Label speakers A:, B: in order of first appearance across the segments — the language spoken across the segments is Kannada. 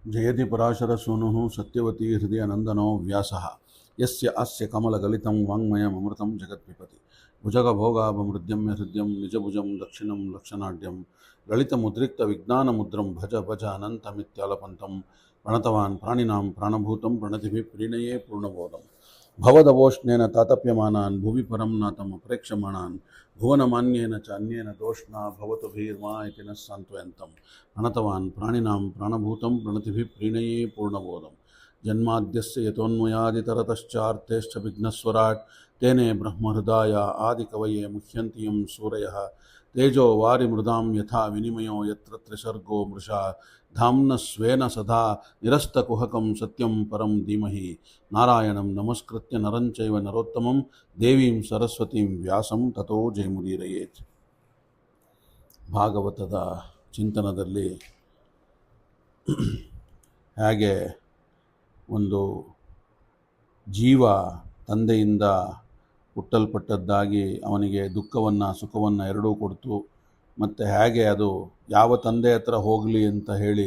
A: ಜಯತಿ ಪರಾಶರಸೂನುಃ ಸತ್ಯವತಿ ಹೃದಯನಂದನೋ ವ್ಯಾಸಃ ಯಸ್ಯ ಅಸ್ಯ ಕಮಲಗಲಿತಂ ವಾङ्ಮಯಮೃತಂ ಜಗತ್ಪಿಬತಿ ಭುಜಗಭೋಗಾಭಮೃದ್ಯಮ್ಯ ಹೃದಯಂ ನಿಜಭುಜಂ ದಕ್ಷಿಣಂ ಲಕ್ಷಣಾಢ್ಯಂ ಲಲಿತಮುದ್ರಿಕ್ತವಿಜ್ಞಾನಮುದ್ರಂ ಭಜ ಭಜ ಅನಂತಮಿತ್ಯಾಲಪಂತಂ ಪ್ರಣತವಾನ್ ಪ್ರಾಣಿನಾಂ ಪ್ರಾಣಭೂತಂ ಪ್ರಣತಿಭಿಃ ಪ್ರೀಣಯೇ ಪೂರ್ಣಬೋಧಂ ಭವದವೋಷ್ಣೇನ ತಾತಪ್ಯಮಾನಾನ್ ಭುವಿ ಪರಂ ನಾತಂ ಅಪ್ರೇಕ್ಷಮಾಣಾನ್ ಭುವನಮಾನ್ಯೇನ ಚ ಅನ್ಯೇನ ದೋಷ್ಣಾ ಭವತು ಭೀರ್ಮಾ ಇತಿ ನ ಸಾಂತ್ವಯಂತಂ ಪ್ರಣತವಾನ್ ಪ್ರಾಣಿನಾಂ ಪ್ರಾಣಭೂತಂ ಪ್ರಣತಿಭಿಃ ಪ್ರೀಣಯೇ ಪೂರ್ಣಬೋಧಂ ಜನ್ಮಾದ್ಯಸ್ಯ ಯತೋನ್ಮಯಾದಿತರತಶ್ಚಾರ್ಥೇಶ್ಚ ವಿಘ್ನಸ್ವರಾಟ್ ತೇನೇ ಬ್ರಹ್ಮಹೃದಾಯ ಆದಿಕವಯೇ ಮುಹ್ಯಂತಿ ಯಂ ಸೂರಯಃ ತೇಜೋ ವಾರಿ ಮೃದಾಂ ಯಥಾ ವಿನಿಮಯೋ ಯತ್ರ ತ್ರಿಸರ್ಗೋ ಮೃಷಾ ಧಾಮ್ನ ಸ್ವೇನ ಸದಾ ನಿರಸ್ತಕುಹಕಂ ಸತ್ಯಂ ಪರಂ ಧೀಮಹಿ ನಾರಾಯಣಂ ನಮಸ್ಕೃತ್ಯ ನರಂಚೈವ ನರೋತ್ತಮಂ ದೇವೀಂ ಸರಸ್ವತೀಂ ವ್ಯಾಸಂ ತಥೋ ಜಯಮುದೀರಯೇತ್. ಭಾಗವತದ ಚಿಂತನದಲ್ಲಿ ಹೇಗೆ ಒಂದು ಜೀವ ತಂದೆಯಿಂದ ಹುಟ್ಟಲ್ಪಟ್ಟದ್ದಾಗಿ ಅವನಿಗೆ ದುಃಖವನ್ನು ಸುಖವನ್ನು ಎರಡೂ ಕೊಡ್ತು, ಮತ್ತು ಹೇಗೆ ಅದು ಯಾವ ತಂದೆ ಹತ್ರ ಹೋಗಲಿ ಅಂತ ಹೇಳಿ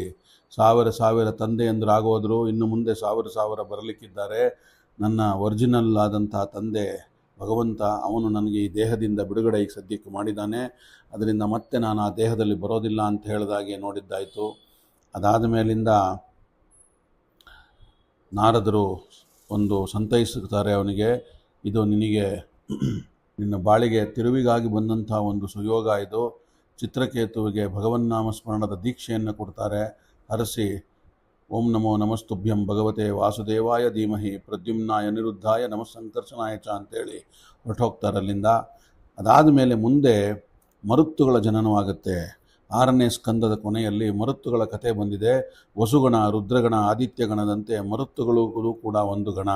A: ಸಾವಿರ ತಂದೆಯಂದ್ರಾಗೋದ್ರು, ಇನ್ನು ಮುಂದೆ ಸಾವಿರ ಬರಲಿಕ್ಕಿದ್ದಾರೆ. ನನ್ನ ಒರಿಜಿನಲ್ ಆದಂಥ ತಂದೆ ಭಗವಂತ, ಅವನು ನನಗೆ ಈ ದೇಹದಿಂದ ಬಿಡುಗಡೆ ಈಗ ಸದ್ಯಕ್ಕೆ ಮಾಡಿದ್ದಾನೆ, ಅದರಿಂದ ಮತ್ತೆ ನಾನು ಆ ದೇಹದಲ್ಲಿ ಬರೋದಿಲ್ಲ ಅಂತ ಹೇಳಿದಾಗೆ ನೋಡಿದ್ದಾಯಿತು. ಅದಾದ ಮೇಲಿಂದ ನಾರದರು ಒಂದು ಸಂತೈಸುತ್ತಾರೆ ಅವನಿಗೆ, ಇದು ನಿನಗೆ ನಿನ್ನ ಬಾಳಿಗೆ ತಿರುವಿಗಾಗಿ ಬಂದಂಥ ಒಂದು ಸುಯೋಗ. ಇದು ಚಿತ್ರಕೇತುವಿಗೆ ಭಗವನ್ನಾಮ ಸ್ಮರಣದ ದೀಕ್ಷೆಯನ್ನು ಕೊಡ್ತಾರೆ. ಹರಸಿ ಓಂ ನಮೋ ನಮಸ್ತುಭ್ಯಂ ಭಗವತೆ ವಾಸುದೇವಾಯ ಧೀಮಹಿ ಪ್ರದ್ಯುಮ್ನಾಯ ನಿರುದ್ಧಾಯ ನಮಃ ಸಂಕರ್ಷಣಾಯ ಚ ಅಂತೇಳಿ ಹೊರಟೋಗ್ತಾರೆ ಅಲ್ಲಿಂದ. ಅದಾದ ಮೇಲೆ ಮುಂದೆ ಮರುತ್ತುಗಳ ಜನನವಾಗುತ್ತೆ. 6ನೇ ಸ್ಕಂದದ ಕೊನೆಯಲ್ಲಿ ಮರುತ್ತುಗಳ ಕಥೆ ಬಂದಿದೆ. ವಸುಗಣ, ರುದ್ರಗಣ, ಆದಿತ್ಯಗಣದಂತೆ ಮರುತ್ತುಗಳು ಕೂಡ ಒಂದು ಗಣ.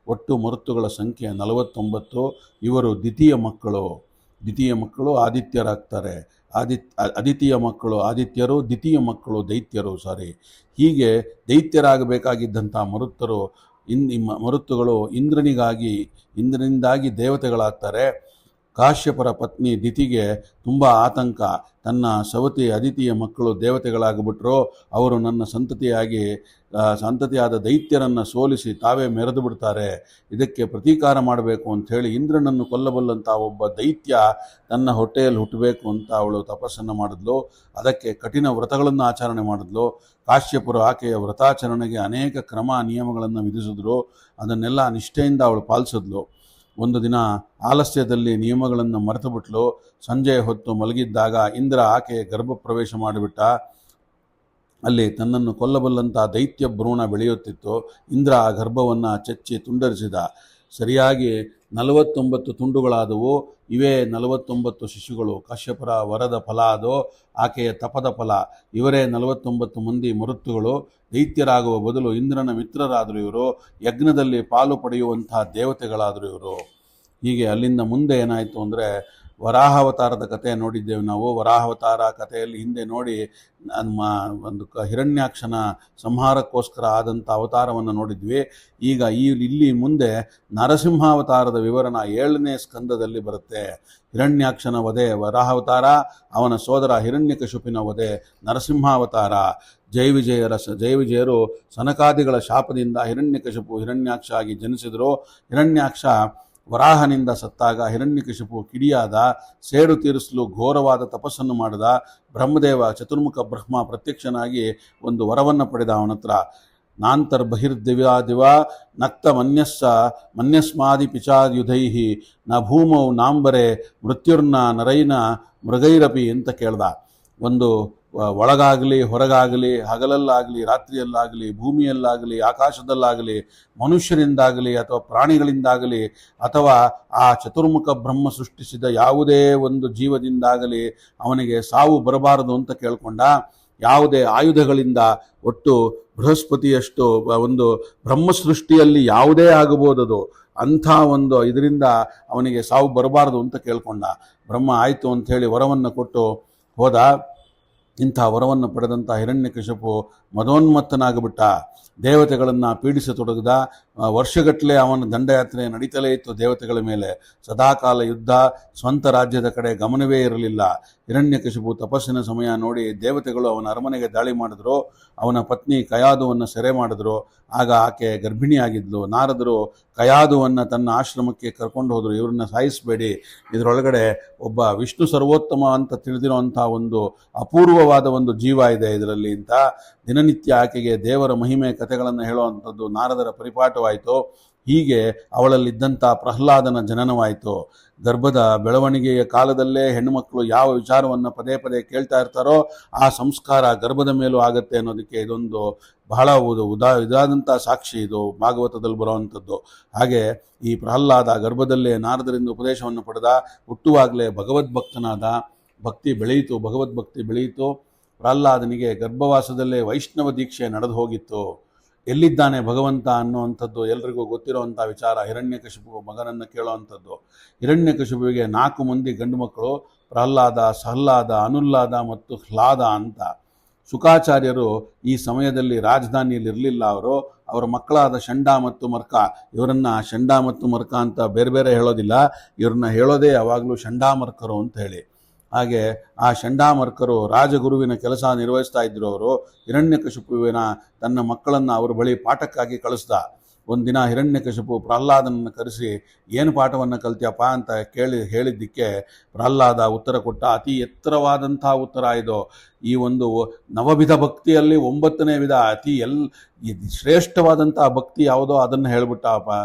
A: ಒಟ್ಟು ಮರುತ್ತುಗಳ ಸಂಖ್ಯೆ 49. ಇವರು ದ್ವಿತೀಯ ಮಕ್ಕಳು ಆದಿತ್ಯರಾಗ್ತಾರೆ. ಅದಿತಿಯ ಮಕ್ಕಳು ಆದಿತ್ಯರು, ದ್ವಿತೀಯ ಮಕ್ಕಳು ದೈತ್ಯರು. ಹೀಗೆ ದೈತ್ಯರಾಗಬೇಕಾಗಿದ್ದಂಥ ಮರುತ್ತುಗಳು ಇಂದ್ರನಿಂದಾಗಿ ದೇವತೆಗಳಾಗ್ತಾರೆ. ಕಾಶ್ಯಪರ ಪತ್ನಿ ದಿತಿಗೆ ತುಂಬ ಆತಂಕ, ತನ್ನ ಸವತಿ ಅದಿತಿಯ ಮಕ್ಕಳು ದೇವತೆಗಳಾಗಿಬಿಟ್ರು, ಅವರು ನನ್ನ ಸಂತತಿಯಾದ ದೈತ್ಯರನ್ನು ಸೋಲಿಸಿ ತಾವೇ ಮೆರೆದು ಬಿಡ್ತಾರೆ, ಇದಕ್ಕೆ ಪ್ರತೀಕಾರ ಮಾಡಬೇಕು ಅಂಥೇಳಿ ಇಂದ್ರನನ್ನು ಕೊಲ್ಲಬಲ್ಲಂಥ ಒಬ್ಬ ದೈತ್ಯ ತನ್ನ ಹೊಟ್ಟೆಯಲ್ಲಿ ಹುಟ್ಟಬೇಕು ಅಂತ ಅವಳು ತಪಸ್ಸನ್ನು ಮಾಡಿದ್ಲು. ಅದಕ್ಕೆ ಕಠಿಣ ವ್ರತಗಳನ್ನು ಆಚರಣೆ ಮಾಡಿದ್ಲು. ಕಾಶ್ಯಪರು ಆಕೆಯ ವ್ರತಾಚರಣೆಗೆ ಅನೇಕ ಕ್ರಮ ನಿಯಮಗಳನ್ನು ವಿಧಿಸಿದ್ರು. ಅದನ್ನೆಲ್ಲ ನಿಷ್ಠೆಯಿಂದ ಅವಳು ಪಾಲಿಸಿದ್ಲು. ಒಂದು ದಿನ ಆಲಸ್ಯದಲ್ಲಿ ನಿಯಮಗಳನ್ನು ಮರೆತುಬಿಟ್ಲು. ಸಂಜೆ ಹೊತ್ತು ಮಲಗಿದ್ದಾಗ ಇಂದ್ರ ಆಕೆಯ ಗರ್ಭ ಪ್ರವೇಶ ಮಾಡಿಬಿಟ್ಟ. ಅಲ್ಲಿ ತನ್ನನ್ನು ಕೊಲ್ಲಬಲ್ಲಂಥ ದೈತ್ಯ ಭ್ರೂಣ ಬೆಳೆಯುತ್ತಿತ್ತು. ಇಂದ್ರ ಆ ಗರ್ಭವನ್ನು ಚಚ್ಚಿ ತುಂಡರಿಸಿದ. ಸರಿಯಾಗಿ 49 ತುಂಡುಗಳಾದವು. ಇವೇ 49 ಶಿಶುಗಳು. ಕಾಶ್ಯಪರ ವರದ ಫಲ ಅದು, ಆಕೆಯ ತಪದ ಫಲ. ಇವರೇ 49 ಮಂದಿ ಮರುತ್ತುಗಳು. ದೈತ್ಯರಾಗುವ ಬದಲು ಇಂದ್ರನ ಮಿತ್ರರಾದರು ಇವರು, ಯಜ್ಞದಲ್ಲಿ ಪಾಲು ಪಡೆಯುವಂಥ ದೇವತೆಗಳಾದರು ಇವರು. ಹೀಗೆ ಅಲ್ಲಿಂದ ಮುಂದೆ ಏನಾಯಿತು ಅಂದರೆ, ವರಾಹಾವತಾರದ ಕಥೆ ನೋಡಿದ್ದೇವೆ ನಾವು. ವರಾಹಾವತಾರ ಕಥೆಯಲ್ಲಿ ಹಿಂದೆ ನೋಡಿ ಒಂದು ಹಿರಣ್ಯಾಕ್ಷನ ಸಂಹಾರಕ್ಕೋಸ್ಕರ ಆದಂಥ ಅವತಾರವನ್ನು ನೋಡಿದ್ವಿ. ಈಗ ಇಲ್ಲಿ ಮುಂದೆ ನರಸಿಂಹಾವತಾರದ ವಿವರಣ 7ನೇ ಸ್ಕಂದದಲ್ಲಿ ಬರುತ್ತೆ. ಹಿರಣ್ಯಾಕ್ಷನ ವಧೆ ವರಾಹಾವತಾರ, ಅವನ ಸೋದರ ಹಿರಣ್ಯಕಶಿಪುವಿನ ವಧೆ ನರಸಿಂಹಾವತಾರ. ಜಯವಿಜಯರು ಸನಕಾದಿಗಳ ಶಾಪದಿಂದ ಹಿರಣ್ಯಕಶಿಪು ಹಿರಣ್ಯಾಕ್ಷ ಆಗಿ ಜನಿಸಿದರು. ಹಿರಣ್ಯಾಕ್ಷ ವರಾಹನಿಂದ ಸತ್ತಾಗ ಹಿರಣ್ಯಕಶಿಪು ಕಿಡಿಯಾದ. ಸೇಡು ತೀರಿಸಲು ಘೋರವಾದ ತಪಸ್ಸನ್ನು ಮಾಡಿದ. ಬ್ರಹ್ಮದೇವ ಚತುರ್ಮುಖ ಬ್ರಹ್ಮ ಪ್ರತ್ಯಕ್ಷನಾಗಿ ಒಂದು ವರವನ್ನು ಪಡೆದ ಅವನ ಹತ್ರ. ನಾಂತರ್ಬಹಿರ್ದಿವ್ಯಾದಿವ ನಕ್ತ ಮನ್ಯಸ್ಮಾದಿ ಪಿಚಾಯುಧೈಹಿ ನ ಭೂಮೌ ನಾಂಬರೆ ಮೃತ್ಯುರ್ನ ನರೈನ ಮೃಗೈರಪಿ ಅಂತ ಕೇಳ್ದ. ಒಂದು ಒಳಗಾಗಲಿ ಹೊರಗಾಗಲಿ, ಹಗಲಲ್ಲಾಗಲಿ ರಾತ್ರಿಯಲ್ಲಾಗಲಿ, ಭೂಮಿಯಲ್ಲಾಗಲಿ ಆಕಾಶದಲ್ಲಾಗಲಿ, ಮನುಷ್ಯರಿಂದಾಗಲಿ ಅಥವಾ ಪ್ರಾಣಿಗಳಿಂದಾಗಲಿ ಅಥವಾ ಆ ಚತುರ್ಮುಖ ಬ್ರಹ್ಮ ಸೃಷ್ಟಿಸಿದ ಯಾವುದೇ ಒಂದು ಜೀವದಿಂದಾಗಲಿ ಅವನಿಗೆ ಸಾವು ಬರಬಾರದು ಅಂತ ಕೇಳ್ಕೊಂಡ. ಯಾವುದೇ ಆಯುಧಗಳಿಂದ, ಒಟ್ಟು ಬೃಹಸ್ಪತಿಯಷ್ಟು ಒಂದು ಬ್ರಹ್ಮ ಸೃಷ್ಟಿಯಲ್ಲಿ ಯಾವುದೇ ಆಗಬಹುದದು, ಅಂಥ ಒಂದು ಇದರಿಂದ ಅವನಿಗೆ ಸಾವು ಬರಬಾರದು ಅಂತ ಕೇಳ್ಕೊಂಡ. ಬ್ರಹ್ಮ ಆಯಿತು ಅಂಥೇಳಿ ವರವನ್ನು ಕೊಟ್ಟು ಹೋದ. ಇಂಥ ವರವನ್ನು ಪಡೆದಂಥ ಹಿರಣ್ಯಕಶಿಪು ಮದೋನ್ಮತ್ತನಾಗಿಬಿಟ್ಟ. ದೇವತೆಗಳನ್ನು ಪೀಡಿಸತೊಡಗಿದ. ವರ್ಷಗಟ್ಟಲೆ ಅವನ ದಂಡಯಾತ್ರೆ ನಡೀತಲೇ ಇತ್ತು ದೇವತೆಗಳ ಮೇಲೆ. ಸದಾಕಾಲ ಯುದ್ಧ, ಸ್ವಂತ ರಾಜ್ಯದ ಕಡೆ ಗಮನವೇ ಇರಲಿಲ್ಲ. ಹಿರಣ್ಯಕಶಿಪು ತಪಸ್ಸಿನ ಸಮಯ ನೋಡಿ ದೇವತೆಗಳು ಅವನ ಅರಮನೆಗೆ ದಾಳಿ ಮಾಡಿದ್ರು. ಅವನ ಪತ್ನಿ ಕಯಾದುವನ್ನು ಸೆರೆ ಮಾಡಿದ್ರು. ಆಗ ಆಕೆ ಗರ್ಭಿಣಿಯಾಗಿದ್ಲು. ನಾರದರು ಕಯಾದುವನ್ನು ತನ್ನ ಆಶ್ರಮಕ್ಕೆ ಕರ್ಕೊಂಡು ಹೋದರು. ಇವ್ರನ್ನ ಸಾಯಿಸಬೇಡಿ, ಇದರೊಳಗಡೆ ಒಬ್ಬ ವಿಷ್ಣು ಸರ್ವೋತ್ತಮ ಅಂತ ತಿಳಿದಿರುವಂಥ ಒಂದು ಅಪೂರ್ವವಾದ ಒಂದು ಜೀವ ಇದೆ ಇದರಲ್ಲಿ ಅಂತ ದಿನನಿತ್ಯ ಆಕೆಗೆ ದೇವರ ಮಹಿಮೆ ಕಥೆಗಳನ್ನು ಹೇಳುವಂಥದ್ದು ನಾರದರ ಪರಿಪಾಠವಾಯಿತು. ಹೀಗೆ ಅವಳಲ್ಲಿದ್ದಂಥ ಪ್ರಹ್ಲಾದನ ಜನನವಾಯಿತು. ಗರ್ಭದ ಬೆಳವಣಿಗೆಯ ಕಾಲದಲ್ಲೇ ಹೆಣ್ಣುಮಕ್ಕಳು ಯಾವ ವಿಚಾರವನ್ನು ಪದೇ ಪದೇ ಕೇಳ್ತಾ ಇರ್ತಾರೋ ಆ ಸಂಸ್ಕಾರ ಗರ್ಭದ ಮೇಲೂ ಆಗತ್ತೆ ಅನ್ನೋದಕ್ಕೆ ಇದೊಂದು ಬಹಳ ಇದಾದಂಥ ಸಾಕ್ಷಿ. ಇದು ಭಾಗವತದಲ್ಲಿ ಬರುವಂಥದ್ದು. ಹಾಗೆ ಈ ಪ್ರಹ್ಲಾದ ಗರ್ಭದಲ್ಲೇ ನಾರದರಿಂದ ಉಪದೇಶವನ್ನು ಪಡೆದ. ಹುಟ್ಟುವಾಗಲೇ ಭಗವದ್ಭಕ್ತನಾದ. ಭಕ್ತಿ ಬೆಳೆಯಿತು, ಭಗವದ್ಭಕ್ತಿ ಬೆಳೆಯಿತು. ಪ್ರಹ್ಲಾದನಿಗೆ ಗರ್ಭವಾಸದಲ್ಲೇ ವೈಷ್ಣವ ದೀಕ್ಷೆ ನಡೆದು ಹೋಗಿತ್ತು. ಎಲ್ಲಿದ್ದಾನೆ ಭಗವಂತ ಅನ್ನುವಂಥದ್ದು ಎಲ್ರಿಗೂ ಗೊತ್ತಿರುವಂಥ ವಿಚಾರ. ಹಿರಣ್ಯಕಶಿಪು ಮಗನನ್ನು ಕೇಳುವಂಥದ್ದು. ಹಿರಣ್ಯಕಶಿಪುವಿಗೆ 4 ಮಂದಿ ಗಂಡು ಮಕ್ಕಳು, ಪ್ರಹ್ಲಾದ, ಸಹ್ಲಾದ, ಅನುಲ್ಲಾದ ಮತ್ತು ಹ್ಲಾದ ಅಂತ. ಶುಕಾಚಾರ್ಯರು ಈ ಸಮಯದಲ್ಲಿ ರಾಜಧಾನಿಯಲ್ಲಿ ಇರಲಿಲ್ಲ. ಅವರ ಮಕ್ಕಳಾದ ಷಂಡ ಮತ್ತು ಮರ್ಕ, ಇವರನ್ನ ಷಂಡ ಮತ್ತು ಮರ್ಕ ಅಂತ ಬೇರೆ ಬೇರೆ ಹೇಳೋದಿಲ್ಲ. ಇವ್ರನ್ನ ಹೇಳೋದೇ ಯಾವಾಗಲೂ ಷಂಡಾಮರ್ಕರು ಅಂತ ಹೇಳಿ. ಹಾಗೆ ಆ ಷಂಡಾಮರ್ಕರು ರಾಜಗುರುವಿನ ಕೆಲಸ ನಿರ್ವಹಿಸ್ತಾ ಇದ್ರು. ಅವರು ಹಿರಣ್ಯಕಶಿಪುವಿನ ತನ್ನ ಮಕ್ಕಳನ್ನು ಅವ್ರ ಬಳಿ ಪಾಠಕ್ಕಾಗಿ ಕಳಿಸ್ದ. ಒಂದಿನ ಹಿರಣ್ಯಕಶಿಪು ಪ್ರಹ್ಲಾದನನ್ನು ಕರೆಸಿ ಏನು ಪಾಠವನ್ನು ಕಲ್ತ್ಯಪ್ಪ ಅಂತ ಹೇಳಿದ್ದಕ್ಕೆ ಪ್ರಹ್ಲಾದ ಉತ್ತರ ಕೊಟ್ಟ. ಅತಿ ಎತ್ತರವಾದಂಥ ಉತ್ತರ ಇದು. ಈ ಒಂದು ನವವಿಧ ಭಕ್ತಿಯಲ್ಲಿ 9ನೇ ವಿಧ, ಅತಿ ಶ್ರೇಷ್ಠವಾದಂಥ ಭಕ್ತಿ ಯಾವುದೋ ಅದನ್ನು ಹೇಳಿಬಿಟ್ಟ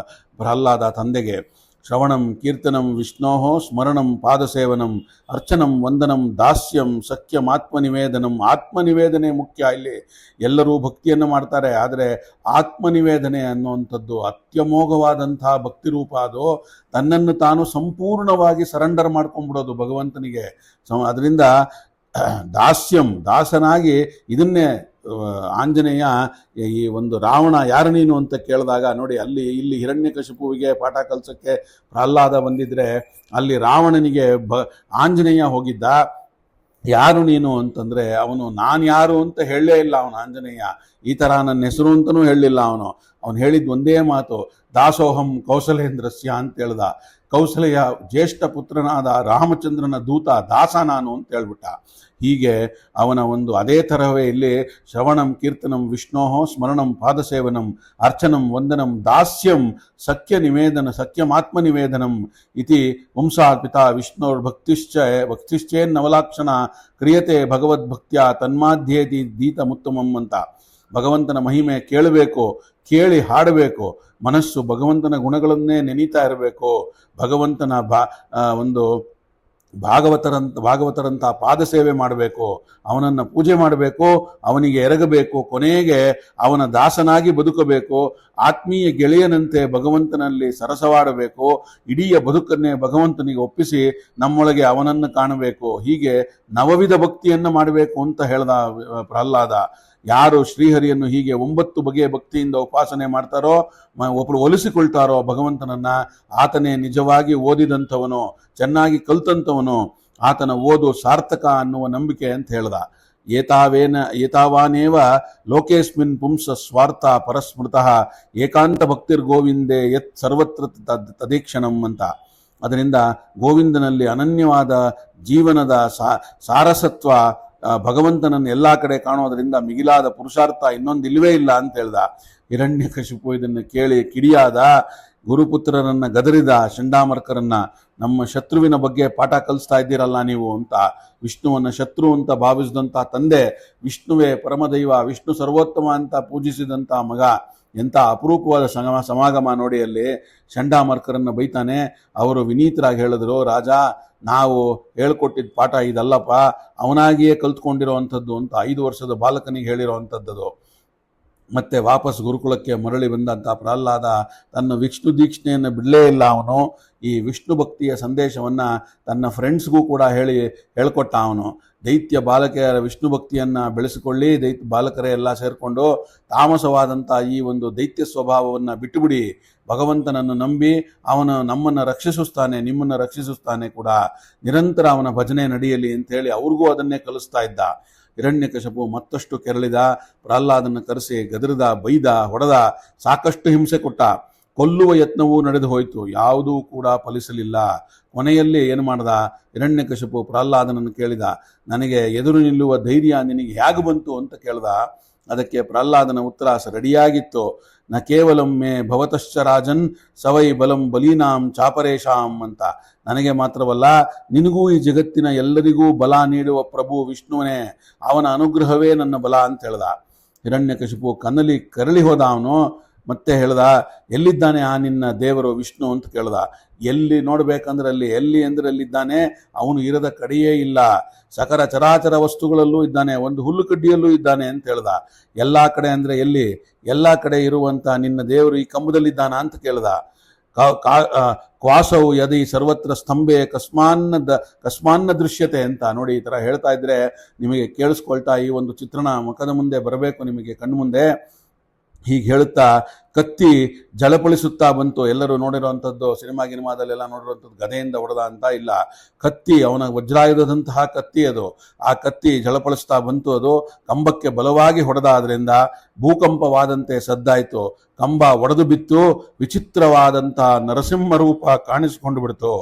A: ಪ್ರಹ್ಲಾದ ತಂದೆಗೆ. ಶ್ರವಣಂ ಕೀರ್ತನಂ ವಿಷ್ಣೋಃ ಸ್ಮರಣಂ ಪಾದಸೇವನಂ ಅರ್ಚನಂ ವಂದನಂ ದಾಸ್ಯಂ ಸಖ್ಯಂ ಆತ್ಮನಿವೇದನಂ. ಆತ್ಮನಿವೇದನೆ ಮುಖ್ಯ. ಇಲ್ಲಿ ಎಲ್ಲರೂ ಭಕ್ತಿಯನ್ನು ಮಾಡ್ತಾರೆ, ಆದರೆ ಆತ್ಮನಿವೇದನೆ ಅನ್ನುವಂಥದ್ದು ಅತ್ಯಮೋಘವಾದಂಥ ಭಕ್ತಿ ರೂಪ. ಅದು ತನ್ನನ್ನು ತಾನು ಸಂಪೂರ್ಣವಾಗಿ ಸರೆಂಡರ್ ಮಾಡ್ಕೊಂಡ್ಬಿಡೋದು ಭಗವಂತನಿಗೆ. ಅದರಿಂದ ದಾಸ್ಯಂ, ದಾಸನಾಗಿ ಇದನ್ನೇ ಆಂಜನೇಯ ಈ ಒಂದು ರಾವಣ ಯಾರು ನೀನು ಅಂತ ಕೇಳಿದಾಗ ನೋಡಿ, ಇಲ್ಲಿ ಹಿರಣ್ಯಕಶಿಪುವಿಗೆ ಪಾಠ ಕಲಿಸೋಕ್ಕೆ ಪ್ರಹ್ಲಾದ ಬಂದಿದ್ರೆ, ಅಲ್ಲಿ ರಾವಣನಿಗೆ ಆಂಜನೇಯ ಹೋಗಿದ್ದ. ಯಾರು ನೀನು ಅಂತಂದರೆ ಅವನು ನಾನು ಯಾರು ಅಂತ ಹೇಳಲೇ ಇಲ್ಲ. ಅವನು ಆಂಜನೇಯ ಈ ಥರ ನನ್ನ ಹೆಸರು ಅಂತಲೂ ಹೇಳಲಿಲ್ಲ. ಅವನು ಹೇಳಿದ್ದು ಒಂದೇ ಮಾತು, ದಾಸೋಹಂ ಕೌಸಲೇಂದ್ರಸ್ಯ ಅಂತ ಹೇಳ್ದ. ಕೌಸಲೆಯ ಜ್ಯೇಷ್ಠ ಪುತ್ರನಾದ ರಾಮಚಂದ್ರನ ದೂತ, ದಾಸ ನಾನು ಅಂತ ಹೇಳ್ಬಿಟ್ಟ. ಹೀಗೆ ಅವನ ಒಂದು ಅದೇ ತರಹವೇ ಇಲ್ಲಿ ಶ್ರವಣಂ ಕೀರ್ತನಂ ವಿಷ್ಣೋಃ ಸ್ಮರಣಂ ಪಾದಸೇವನಂ ಅರ್ಚನಂ ವಂದನಂ ದಾಸ್ಯಂ ಸಖ್ಯಮಾತ್ಮನಿವೇದನಂ ಇತಿ ವಂಸಾತ್ ಪಿತಾ ಭಕ್ತಿಶ್ಚೇನ್ನವಲಾಕ್ಷಣ ಕ್ರಿಯತೆ ಭಗವದ್ಭಕ್ತ್ಯ ತನ್ಮಾಧ್ಯೇತಿ ದೀತಮುತ್ತಮಂ ಅಂತ. ಭಗವಂತನ ಮಹಿಮೆ ಕೇಳಬೇಕು, ಕೇಳಿ ಹಾಡಬೇಕು. ಮನಸ್ಸು ಭಗವಂತನ ಗುಣಗಳನ್ನೇ ನೆನೀತಾ ಇರಬೇಕು. ಭಗವಂತನ ಒಂದು ಭಾಗವತರಂಥ ಪಾದಸೇವೆ ಮಾಡಬೇಕು, ಅವನನ್ನು ಪೂಜೆ ಮಾಡಬೇಕು, ಅವನಿಗೆ ಎರಗಬೇಕು, ಕೊನೆಗೆ ಅವನ ದಾಸನಾಗಿ ಬದುಕಬೇಕು. ಆತ್ಮೀಯ ಗೆಳೆಯನಂತೆ ಭಗವಂತನಲ್ಲಿ ಸರಸವಾಡಬೇಕು. ಇಡೀ ಬದುಕನ್ನೇ ಭಗವಂತನಿಗೆ ಒಪ್ಪಿಸಿ ನಮ್ಮೊಳಗೆ ಅವನನ್ನು ಕಾಣಬೇಕು. ಹೀಗೆ ನವವಿಧ ಭಕ್ತಿಯನ್ನು ಮಾಡಬೇಕು ಅಂತ ಹೇಳ್ದ ಪ್ರಹ್ಲಾದ. ಯಾರು ಶ್ರೀಹರಿಯನ್ನು ಹೀಗೆ 9 ಬಗೆಯ ಭಕ್ತಿಯಿಂದ ಉಪಾಸನೆ ಮಾಡ್ತಾರೋ, ಒಬ್ಬರು ಒಲಿಸಿಕೊಳ್ತಾರೋ ಭಗವಂತನನ್ನ, ಆತನೇ ನಿಜವಾಗಿ ಓದಿದಂಥವನು, ಚೆನ್ನಾಗಿ ಕಲ್ತಂಥವನು, ಆತನ ಓದು ಸಾರ್ಥಕ ಅನ್ನುವ ನಂಬಿಕೆ ಅಂತ ಹೇಳ್ದ. ಏತಾವಾನೇವ ಲೋಕೇಸ್ಮಿನ್ ಪುಂಸ ಸ್ವಾರ್ಥ ಪರಸ್ಮೃತಃ ಏಕಾಂತ ಭಕ್ತಿರ್ಗೋವಿಂದೇ ಯತ್ ಸರ್ವತ್ರ ತದೀಕ್ಷಣಂ ಅಂತ. ಅದರಿಂದ ಗೋವಿಂದನಲ್ಲಿ ಅನನ್ಯವಾದ ಜೀವನದ ಸಾರಸತ್ವ, ಭಗವಂತನನ್ನು ಎಲ್ಲ ಕಡೆ ಕಾಣೋದರಿಂದ ಮಿಗಿಲಾದ ಪುರುಷಾರ್ಥ ಇನ್ನೊಂದು ಇಲ್ಲವೇ ಇಲ್ಲ ಅಂತ ಹೇಳ್ದ. ಹಿರಣ್ಯಕಶಿಪು ಇದನ್ನು ಕೇಳಿ ಕಿಡಿಯಾದ. ಗುರುಪುತ್ರರನ್ನ ಗದರಿದ ಷಂಡಾಮರ್ಕರನ್ನ, ನಮ್ಮ ಶತ್ರುವಿನ ಬಗ್ಗೆ ಪಾಠ ಕಲಿಸ್ತಾ ಇದ್ದೀರಲ್ಲ ನೀವು ಅಂತ. ವಿಷ್ಣುವನ್ನ ಶತ್ರು ಅಂತ ಭಾವಿಸಿದಂಥ ತಂದೆ, ವಿಷ್ಣುವೇ ಪರಮದೈವ, ವಿಷ್ಣು ಸರ್ವೋತ್ತಮ ಅಂತ ಪೂಜಿಸಿದಂಥ ಮಗ, ಎಂಥ ಅಪರೂಪವಾದ ಸಮಾಗಮ ನೋಡಿ. ಅಲ್ಲಿ ಷಂಡಾಮರ್ಕರನ್ನ ಬೈತಾನೆ. ಅವರು ವಿನೀತರಾಗಿ ಹೇಳಿದ್ರು, ರಾಜ ನಾವು ಹೇಳ್ಕೊಟ್ಟಿದ್ದ ಪಾಠ ಇದಲ್ಲಪ್ಪ, ಅವನಾಗಿಯೇ ಕಲ್ತ್ಕೊಂಡಿರೋವಂಥದ್ದು ಅಂತ 5 ವರ್ಷದ ಬಾಲಕನಿಗೆ ಹೇಳಿರೋವಂಥದ್ದು. ಮತ್ತೆ ವಾಪಸ್ ಗುರುಕುಲಕ್ಕೆ ಮರಳಿ ಬಂದಂಥ ಪ್ರಹ್ಲಾದ ತನ್ನ ವಿಷ್ಣು ದೀಕ್ಷೆಯನ್ನು ಬಿಡಲೇ ಇಲ್ಲ. ಅವನು ಈ ವಿಷ್ಣು ಭಕ್ತಿಯ ಸಂದೇಶವನ್ನು ತನ್ನ ಫ್ರೆಂಡ್ಸ್ಗೂ ಕೂಡ ಹೇಳ್ಕೊಟ್ಟ. ಅವನು ದೈತ್ಯ ಬಾಲಕಿಯರ ವಿಷ್ಣು ಭಕ್ತಿಯನ್ನು ಬೆಳೆಸಿಕೊಳ್ಳಿ, ದೈತ್ಯ ಬಾಲಕರೇ ಎಲ್ಲ ಸೇರಿಕೊಂಡು ತಾಮಸವಾದಂಥ ಈ ಒಂದು ದೈತ್ಯ ಸ್ವಭಾವವನ್ನು ಬಿಟ್ಟುಬಿಡಿ, ಭಗವಂತನನ್ನು ನಂಬಿ ಅವನು ನಮ್ಮನ್ನು ರಕ್ಷಿಸುತ್ತಾನೆ, ನಿಮ್ಮನ್ನು ರಕ್ಷಿಸುತ್ತಾನೆ ಕೂಡ, ನಿರಂತರ ಅವನ ಭಜನೆ ನಡೆಯಲಿ ಅಂತೇಳಿ ಅವ್ರಿಗೂ ಅದನ್ನೇ ಕಲಿಸ್ತಾ ಇದ್ದ. ಹಿರಣ್ಯಕಶಿಪು ಮತ್ತಷ್ಟು ಕೆರಳಿದ. ಪ್ರಹ್ಲಾದನ ಕರೆಸಿ ಗದರಿದ, ಬೈದ, ಹೊಡೆದ, ಸಾಕಷ್ಟು ಹಿಂಸೆ ಕೊಟ್ಟ. ಕೊಲ್ಲುವ ಯತ್ನವೂ ನಡೆದು ಹೋಯಿತು, ಯಾವುದೂ ಕೂಡ ಫಲಿಸಲಿಲ್ಲ. ಕೊನೆಯಲ್ಲಿ ಏನು ಮಾಡ್ದ, ಹಿರಣ್ಯಕಶಿಪು ಪ್ರಹ್ಲಾದನನ್ನು ಕೇಳಿದ, ನನಗೆ ಎದುರು ನಿಲ್ಲುವ ಧೈರ್ಯ ನಿನಗೆ ಹೇಗೆ ಬಂತು ಅಂತ ಕೇಳ್ದ. ಅದಕ್ಕೆ ಪ್ರಹ್ಲಾದನ ಉತ್ತರ ರೆಡಿಯಾಗಿತ್ತು. ನ ಕೇವಲಂ ಮೇ ಭವತಶ್ಚ ರಾಜನ್ ಸವೈ ಬಲಂ ಬಲೀನಾಂ ಚಾಪರೇಶಾಂ ಅಂತ. ನನಗೆ ಮಾತ್ರವಲ್ಲ, ನಿನಗೂ ಈ ಜಗತ್ತಿನ ಎಲ್ಲರಿಗೂ ಬಲ ನೀಡುವ ಪ್ರಭು ವಿಷ್ಣುವನೇ, ಅವನ ಅನುಗ್ರಹವೇ ನನ್ನ ಬಲ ಅಂತ ಹೇಳ್ದ. ಹಿರಣ್ಯಕಶಿಪು ಕನ್ನಲಿ ಕರಳಿ ಹೋದ. ಅವನು ಮತ್ತೆ ಹೇಳ್ದ, ಎಲ್ಲಿದ್ದಾನೆ ಆ ನಿನ್ನ ದೇವರು ವಿಷ್ಣು ಅಂತ ಕೇಳ್ದ. ಎಲ್ಲಿ ನೋಡ್ಬೇಕಂದ್ರೆ ಅಲ್ಲಿ, ಎಲ್ಲಿ ಅಂದ್ರೆ ಅಲ್ಲಿದ್ದಾನೆ, ಅವನು ಇರದ ಕಡೆಯೇ ಇಲ್ಲ. ಸಕಲ ಚರಾಚರ ವಸ್ತುಗಳಲ್ಲೂ ಇದ್ದಾನೆ, ಒಂದು ಹುಲ್ಲು ಕಡ್ಡಿಯಲ್ಲೂ ಇದ್ದಾನೆ ಅಂತ ಹೇಳ್ದ. ಎಲ್ಲಾ ಕಡೆ ಅಂದ್ರೆ ಎಲ್ಲಿ, ಎಲ್ಲಾ ಕಡೆ ಇರುವಂತ ನಿನ್ನ ದೇವರು ಈ ಕಂಬದಲ್ಲಿದ್ದಾನ ಅಂತ ಕೇಳ್ದ. ಕ್ವಾಸವು ಯದಿ ಸರ್ವತ್ರ ಸ್ತಂಭೆ ಕಸ್ಮಾನ್ನ ದೃಶ್ಯತೆ ಅಂತ. ನೋಡಿ, ಈ ತರ ಹೇಳ್ತಾ ಇದ್ರೆ ನಿಮಗೆ ಕೇಳಿಸ್ಕೊಳ್ತಾ ಈ ಒಂದು ಚಿತ್ರಣ ಮುಖದ ಮುಂದೆ ಬರಬೇಕು ನಿಮಗೆ ಕಣ್ಣು ಮುಂದೆ. ಹೀಗೆ ಹೇಳುತ್ತಾ ಕತ್ತಿ ಜಳಪಳಿಸುತ್ತಾ ಬಂತು. ಎಲ್ಲರೂ ನೋಡಿರುವಂಥದ್ದು, ಸಿನಿಮಾದಲ್ಲೆಲ್ಲ ನೋಡಿರುವಂಥದ್ದು ಗದೆಯಿಂದ ಹೊಡೆದ ಅಂತ ಇಲ್ಲ. ಕತ್ತಿ ಅವನ ವಜ್ರಾಯುಧದಂತಹ ಕತ್ತಿ ಅದು. ಆ ಕತ್ತಿ ಜಳಪಳಿಸ್ತಾ ಬಂತು. ಅದು ಕಂಬಕ್ಕೆ ಬಲವಾಗಿ ಹೊಡೆದ. ಅದರಿಂದ ಭೂಕಂಪವಾದಂತೆ ಸದ್ದಾಯಿತು. ಕಂಬ ಒಡೆದು ಬಿತ್ತು. ವಿಚಿತ್ರವಾದಂಥ ನರಸಿಂಹ ರೂಪ ಕಾಣಿಸಿಕೊಂಡು ಬಿಡ್ತು.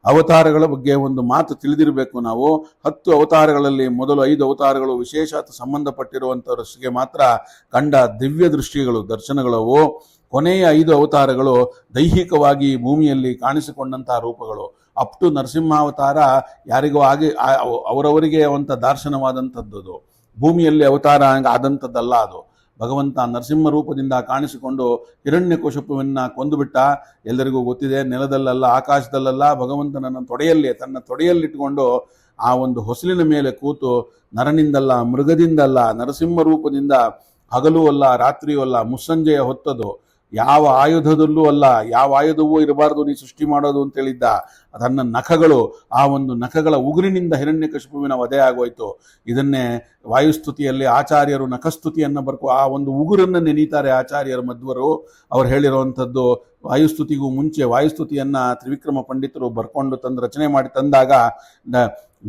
A: ಅವತಾರಗಳ ಬಗ್ಗೆ ಒಂದು ಮಾತು ತಿಳಿದಿರಬೇಕು ನಾವು. 10 ಅವತಾರಗಳಲ್ಲಿ ಮೊದಲು 5 ಅವತಾರಗಳು ವಿಶೇಷ ಸಂಬಂಧಪಟ್ಟಿರುವಂಥವರಿಗೆ ಮಾತ್ರ ಕಂಡ ದಿವ್ಯ ದೃಷ್ಟಿಗಳು, ದರ್ಶನಗಳವು. ಕೊನೆಯ 5 ಅವತಾರಗಳು ದೈಹಿಕವಾಗಿ ಭೂಮಿಯಲ್ಲಿ ಕಾಣಿಸಿಕೊಂಡಂತಹ ರೂಪಗಳು. ಅಪ್ ಟು ನರಸಿಂಹಾವತಾರ ಯಾರಿಗೂ ಅವರವರಿಗೆ ಅವಂತ ದಾರ್ಶನವಾದಂಥದ್ದು. ಭೂಮಿಯಲ್ಲಿ ಅವತಾರ ಆದಂಥದ್ದಲ್ಲ ಅದು. ಭಗವಂತ ನರಸಿಂಹ ರೂಪದಿಂದ ಕಾಣಿಸಿಕೊಂಡು ಹಿರಣ್ಯಕಶಿಪುವನ್ನ ಕೊಂದುಬಿಟ್ಟ. ಎಲ್ಲರಿಗೂ ಗೊತ್ತಿದೆ, ನೆಲದಲ್ಲಲ್ಲ, ಆಕಾಶದಲ್ಲಲ್ಲ, ಭಗವಂತನನ್ನ ತನ್ನ ತೊಡೆಯಲ್ಲಿಟ್ಟುಕೊಂಡು ಆ ಒಂದು ಹೊಸಲಿನ ಮೇಲೆ ಕೂತು ನರನಿಂದಲ್ಲ, ಮೃಗದಿಂದಲ್ಲ, ನರಸಿಂಹ ರೂಪದಿಂದ ಹಗಲೂ ಅಲ್ಲ, ರಾತ್ರಿಯೂ ಅಲ್ಲ, ಮುಸ್ಸಂಜೆಯ ಹೊತ್ತದು. ಯಾವ ಆಯುಧದಲ್ಲೂ ಅಲ್ಲ, ಯಾವ ಆಯುಧವೂ ಇರಬಾರದು ನೀ ಸೃಷ್ಟಿ ಮಾಡೋದು ಅಂತ ಹೇಳಿದ್ದ. ತನ್ನ ನಖಗಳು, ಆ ಒಂದು ನಖಗಳ ಉಗುರಿನಿಂದ ಹಿರಣ್ಯಕಶಿಪುವಿನ ವಧೆ ಆಗೋಯ್ತು. ಇದನ್ನೇ ವಾಯುಸ್ತುತಿಯಲ್ಲಿ ಆಚಾರ್ಯರು ನಖಸ್ತುತಿಯನ್ನು ಆ ಒಂದು ಉಗುರನ್ನು ನೆನೀತಾರೆ ಆಚಾರ್ಯರು ಮಧ್ವರು. ಅವ್ರು ಹೇಳಿರುವಂಥದ್ದು, ವಾಯುಸ್ತುತಿಗೂ ಮುಂಚೆ ವಾಯುಸ್ತುತಿಯನ್ನ ತ್ರಿವಿಕ್ರಮ ಪಂಡಿತರು ಬರ್ಕೊಂಡು ರಚನೆ ಮಾಡಿ ತಂದಾಗ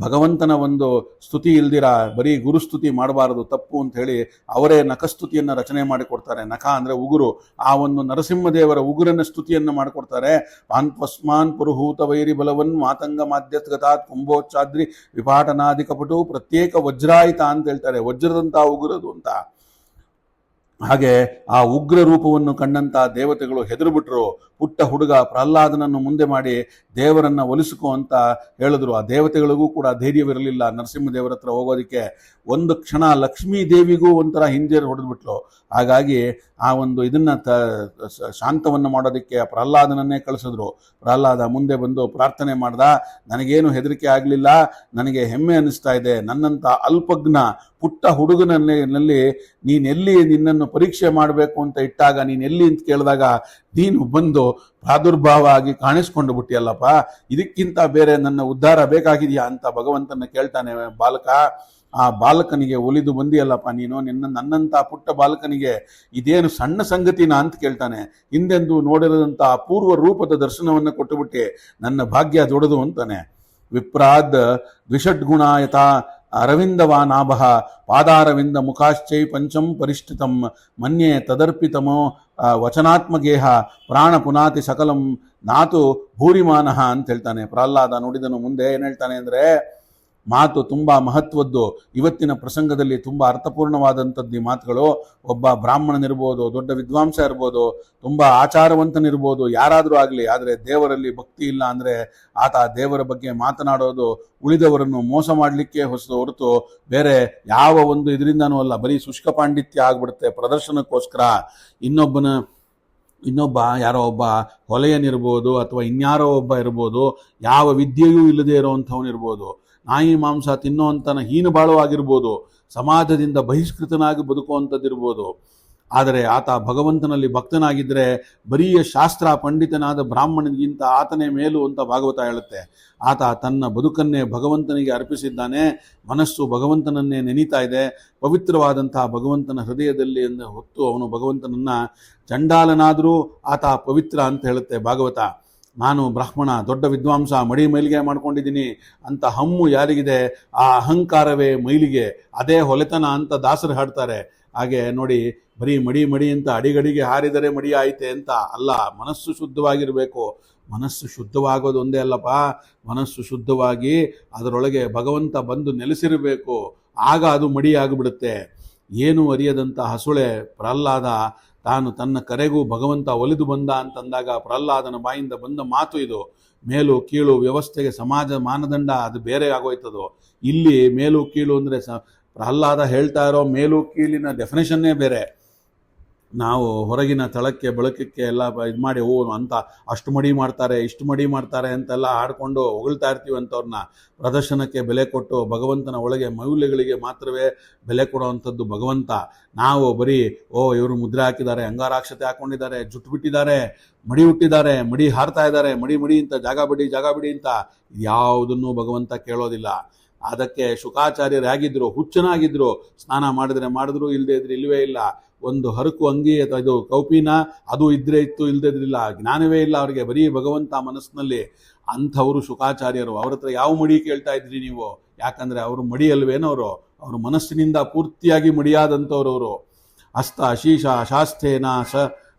A: ಭಗವಂತನ ಒಂದು ಸ್ತುತಿ ಇಲ್ದಿರ ಬರೀ ಗುರುಸ್ತುತಿ ಮಾಡಬಾರದು, ತಪ್ಪು ಅಂತ ಹೇಳಿ ಅವರೇ ನಖಸ್ತುತಿಯನ್ನ ರಚನೆ ಮಾಡಿಕೊಡ್ತಾರೆ. ನಖ ಅಂದ್ರೆ ಉಗುರು. ಆ ಒಂದು ನರಸಿಂಹದೇವರ ಉಗುರನ್ನ ಸ್ತುತಿಯನ್ನ ಮಾಡಿಕೊಡ್ತಾರೆ. ಪಾನ್ಪಸ್ಮಾನ್ ಪುರುಹೂತ ವೈರಿ ಬಲವನ್ ಮಾತಂಗ ಮಾಧ್ಯಗತಾತ್ ಕುಂಭೋಚ್ಚಾದ್ರಿ ವಿಪಾಟನಾದಿಕಪಟು ಪ್ರತ್ಯೇಕ ವಜ್ರಾಯಿತ ಅಂತ ಹೇಳ್ತಾರೆ. ವಜ್ರದಂತಹ ಉಗುರದು ಅಂತ. ಹಾಗೆ ಆ ಉಗ್ರ ರೂಪವನ್ನು ಕಂಡಂತ ದೇವತೆಗಳು ಹೆದರುಬಿಟ್ರು. ಪುಟ್ಟ ಹುಡುಗ ಪ್ರಹ್ಲಾದನನ್ನು ಮುಂದೆ ಮಾಡಿ ದೇವರನ್ನ ಒಲಿಸಿಕೋ ಅಂತ ಹೇಳಿದ್ರು. ಆ ದೇವತೆಗಳಿಗೂ ಕೂಡ ಧೈರ್ಯವಿರಲಿಲ್ಲ ನರಸಿಂಹದೇವರ ಹತ್ರ ಹೋಗೋದಕ್ಕೆ. ಒಂದು ಕ್ಷಣ ಲಕ್ಷ್ಮೀ ದೇವಿಗೂ ಒಂಥರ ಹಿಂಜೇರು ಹೊಡೆದ್ಬಿಟ್ಲು. ಹಾಗಾಗಿ ಆ ಒಂದು ಇದನ್ನ ಶಾಂತವನ್ನು ಮಾಡೋದಕ್ಕೆ ಪ್ರಹ್ಲಾದನನ್ನೇ ಕಳಿಸಿದ್ರು. ಪ್ರಹ್ಲಾದ ಮುಂದೆ ಬಂದು ಪ್ರಾರ್ಥನೆ ಮಾಡ್ದ. ನನಗೇನು ಹೆದರಿಕೆ ಆಗಲಿಲ್ಲ, ನನಗೆ ಹೆಮ್ಮೆ ಅನ್ನಿಸ್ತಾ ಇದೆ. ನನ್ನಂತ ಅಲ್ಪಜ್ಞ ಪುಟ್ಟ ಹುಡುಗನಲ್ಲಿ ನೀನೆಲ್ಲಿ ನಿನ್ನನ್ನು ಪರೀಕ್ಷೆ ಮಾಡಬೇಕು ಅಂತ ಇಟ್ಟಾಗ ನೀನೆಲ್ಲಿ ಅಂತ ಕೇಳಿದಾಗ ನೀನು ಬಂದು ಪ್ರಾದುರ್ಭಾವ ಆಗಿ ಕಾಣಿಸ್ಕೊಂಡು ಬಿಟ್ಟಿಯಲ್ಲಪ್ಪ, ಇದಕ್ಕಿಂತ ಬೇರೆ ನನ್ನ ಉದ್ಧಾರ ಬೇಕಾಗಿದೆಯಾ ಅಂತ ಭಗವಂತನ ಕೇಳ್ತಾನೆ ಬಾಲಕ. ಆ ಬಾಲಕನಿಗೆ ಒಲಿದು ಬಂದಿಯಲ್ಲಪ್ಪ ನೀನು, ನನ್ನಂತ ಪುಟ್ಟ ಬಾಲಕನಿಗೆ ಇದೇನು ಸಣ್ಣ ಸಂಗತಿನ ಅಂತ ಕೇಳ್ತಾನೆ. ಹಿಂದೆಂದು ನೋಡಿರದಂತ ಅಪೂರ್ವ ರೂಪದ ದರ್ಶನವನ್ನು ಕೊಟ್ಟುಬಿಟ್ಟೆ, ನನ್ನ ಭಾಗ್ಯ ದೊಡ್ಡದು ಅಂತಾನೆ. ವಿಪ್ರಾದ್ ದ್ವಿಷಡ್ಗುಣಾಯತ ಅರವಿಂದವಾನಾಭ ಪಾದಾರವಿಂದ ಮುಖಾಶ್ಚೈ ಪಂಚಂ ಪರಿಷ್ಠಿತಂ ಮನ್ಯೆ ತದರ್ಪಿತಮೋ ವಚನಾತ್ಮಗೇಹ ಪ್ರಾಣ ಪುನಾತಿ ಸಕಲಂ ನಾತು ಭೂರಿಮಾನಃ ಅಂತ ಹೇಳ್ತಾನೆ. ಪ್ರಹ್ಲಾದ ನುಡಿದನು. ಮುಂದೆ ಏನ್ ಹೇಳ್ತಾನೆ ಅಂದ್ರೆ, ಮಾತು ತುಂಬಾ ಮಹತ್ವದ್ದು. ಇವತ್ತಿನ ಪ್ರಸಂಗದಲ್ಲಿ ತುಂಬಾ ಅರ್ಥಪೂರ್ಣವಾದಂಥದ್ದು ಈ ಮಾತುಗಳು. ಒಬ್ಬ ಬ್ರಾಹ್ಮಣನಿರ್ಬೋದು, ದೊಡ್ಡ ವಿದ್ವಾಂಸ ಇರ್ಬೋದು, ತುಂಬಾ ಆಚಾರವಂತನಿರ್ಬೋದು, ಯಾರಾದರೂ ಆಗಲಿ, ಆದರೆ ದೇವರಲ್ಲಿ ಭಕ್ತಿ ಇಲ್ಲ ಅಂದ್ರೆ ಆತ ದೇವರ ಬಗ್ಗೆ ಮಾತನಾಡೋದು ಉಳಿದವರನ್ನು ಮೋಸ ಮಾಡಲಿಕ್ಕೆ ಹೊರತು ಬೇರೆ ಯಾವ ಒಂದು ಇದರಿಂದನೂ ಅಲ್ಲ. ಬರೀ ಶುಷ್ಕ ಪಾಂಡಿತ್ಯ ಆಗ್ಬಿಡುತ್ತೆ ಪ್ರದರ್ಶನಕ್ಕೋಸ್ಕರ. ಇನ್ನೊಬ್ಬ ಯಾರೋ ಒಬ್ಬ ಹೊಲೆಯನಿರ್ಬೋದು ಅಥವಾ ಇನ್ಯಾರೋ ಒಬ್ಬ ಇರ್ಬೋದು, ಯಾವ ವಿದ್ಯೆಯೂ ಇಲ್ಲದೆ ಇರೋವಂಥವನಿರ್ಬೋದು, ನಾಯಿ ಮಾಂಸ ತಿನ್ನುವಂತನ ಹೀನ ಬಾಳುವಾಗಿರ್ಬೋದು, ಸಮಾಜದಿಂದ ಬಹಿಷ್ಕೃತನಾಗಿ ಬದುಕುವಂಥದ್ದಿರ್ಬೋದು. ಆದರೆ ಆತ ಭಗವಂತನಲ್ಲಿ ಭಕ್ತನಾಗಿದ್ದರೆ ಬರೀ ಶಾಸ್ತ್ರ ಪಂಡಿತನಾದ ಬ್ರಾಹ್ಮಣನಿಗಿಂತ ಆತನೇ ಮೇಲು ಅಂತ ಭಾಗವತ ಹೇಳುತ್ತೆ. ಆತ ತನ್ನ ಬದುಕನ್ನೇ ಭಗವಂತನಿಗೆ ಅರ್ಪಿಸಿದ್ದಾನೆ. ಮನಸ್ಸು ಭಗವಂತನನ್ನೇ ನೆನೀತಾ ಇದೆ. ಪವಿತ್ರವಾದಂತಹ ಭಗವಂತನ ಹೃದಯದಲ್ಲಿ ಹೊತ್ತು ಅವನು ಭಗವಂತನನ್ನ ಚಂಡಾಲನಾದರೂ ಆತ ಪವಿತ್ರ ಅಂತ ಹೇಳುತ್ತೆ ಭಾಗವತ. ನಾನು ಬ್ರಾಹ್ಮಣ, ದೊಡ್ಡ ವಿದ್ವಾಂಸ, ಮಡಿ ಮೈಲಿಗೆ ಮಾಡ್ಕೊಂಡಿದ್ದೀನಿ ಅಂತ ಹಮ್ಮು ಯಾರಿಗಿದೆ ಆ ಅಹಂಕಾರವೇ ಮೈಲಿಗೆ, ಅದೇ ಹೊಲೆತನ ಅಂತ ದಾಸರು ಹಾಡ್ತಾರೆ. ಹಾಗೆ ನೋಡಿ, ಬರೀ ಮಡಿ ಮಡಿ ಅಂತ ಅಡಿಗಡಿಗೆ ಹಾರಿದರೆ ಮಡಿ ಆಯ್ತೆ ಅಂತ ಅಲ್ಲ, ಮನಸ್ಸು ಶುದ್ಧವಾಗಿರಬೇಕು. ಮನಸ್ಸು ಶುದ್ಧವಾಗೋದು ಒಂದೇ ಅಲ್ಲಪ್ಪ, ಮನಸ್ಸು ಶುದ್ಧವಾಗಿ ಅದರೊಳಗೆ ಭಗವಂತ ಬಂದು ನೆಲೆಸಿರಬೇಕು, ಆಗ ಅದು ಮಡಿ ಆಗಿಬಿಡುತ್ತೆ. ಏನು ಅರಿಯದಂಥ ಹಸುಳೆ ಪ್ರಹ್ಲಾದ ತಾನು ತನ್ನ ಕರೆಗೂ ಭಗವಂತ ಒಲಿದು ಬಂದ ಅಂತಂದಾಗ ಪ್ರಹ್ಲಾದನ ಬಾಯಿಂದ ಬಂದ ಮಾತು ಇದು. ಮೇಲು ಕೀಳು ವ್ಯವಸ್ಥೆಗೆ ಸಮಾಜ ಮಾನದಂಡ ಅದು ಬೇರೆ ಆಗೋಯ್ತದೋ. ಇಲ್ಲಿ ಮೇಲು ಕೀಳು ಅಂದರೆ ಪ್ರಹ್ಲಾದ ಹೇಳ್ತಾ ಇರೋ ಮೇಲು ಕೀಳಿನ ಡೆಫಿನೇಷನ್ನೇ ಬೇರೆ. ನಾವು ಹೊರಗಿನ ತಳಕ್ಕೆ ಬಳಕಕ್ಕೆ ಎಲ್ಲ ಇದು ಮಾಡಿ ಅಂತ ಅಷ್ಟು ಮಡಿ ಮಾಡ್ತಾರೆ ಇಷ್ಟು ಮಡಿ ಮಾಡ್ತಾರೆ ಅಂತೆಲ್ಲ ಆಡ್ಕೊಂಡು ಹೊಗಳ್ತಾ ಇರ್ತೀವಿ ಅಂಥವ್ರನ್ನ. ಪ್ರದರ್ಶನಕ್ಕೆ ಬೆಲೆ ಕೊಟ್ಟು ಭಗವಂತನ ಒಳಗೆ ಮೌಲ್ಯಗಳಿಗೆ ಮಾತ್ರವೇ ಬೆಲೆ ಕೊಡುವಂಥದ್ದು ಭಗವಂತ. ನಾವು ಬರೀ ಇವರು ಮುದ್ರೆ ಹಾಕಿದ್ದಾರೆ, ಅಂಗಾರಾಕ್ಷತೆ ಹಾಕ್ಕೊಂಡಿದ್ದಾರೆ, ಜುಟ್ಟು ಬಿಟ್ಟಿದ್ದಾರೆ, ಮಡಿ ಹುಟ್ಟಿದ್ದಾರೆ, ಮಡಿ ಹಾರ್ತಾ ಇದ್ದಾರೆ, ಮಡಿ ಮಡಿ ಅಂತ ಜಾಗ ಬಿಡಿ ಅಂತ ಯಾವುದನ್ನು ಭಗವಂತ ಕೇಳೋದಿಲ್ಲ. ಅದಕ್ಕೆ ಶುಕಾಚಾರ್ಯರು ಹೇಗಿದ್ರು, ಹುಚ್ಚನಾಗಿದ್ರು, ಸ್ನಾನ ಮಾಡಿದ್ರು, ಇಲ್ಲದೆ ಇದ್ರೆ ಇಲ್ಲವೇ ಇಲ್ಲ. ಒಂದು ಹರಕು ಅಂಗಿ ಅಥವಾ ಇದು ಕೌಪಿನ ಅದು ಇದ್ರೆ ಇತ್ತು, ಇಲ್ಲದಿದ್ರಿಲ್ಲ. ಜ್ಞಾನವೇ ಇಲ್ಲ ಅವರಿಗೆ, ಬರೀ ಭಗವಂತ ಮನಸ್ಸಿನಲ್ಲಿ. ಅಂಥವರು ಶುಕಾಚಾರ್ಯರು. ಅವ್ರ ಹತ್ರ ಯಾವ ಮಡಿ ಕೇಳ್ತಾ ಇದ್ರಿ ನೀವು? ಯಾಕಂದರೆ ಅವರು ಮಡಿ ಅಲ್ವೇನವರು, ಅವರು ಮನಸ್ಸಿನಿಂದ ಪೂರ್ತಿಯಾಗಿ ಮಡಿಯಾದಂಥವ್ರವರು. ಹಸ್ತ ಶೀಶ ಶಾಸ್ಥೇನ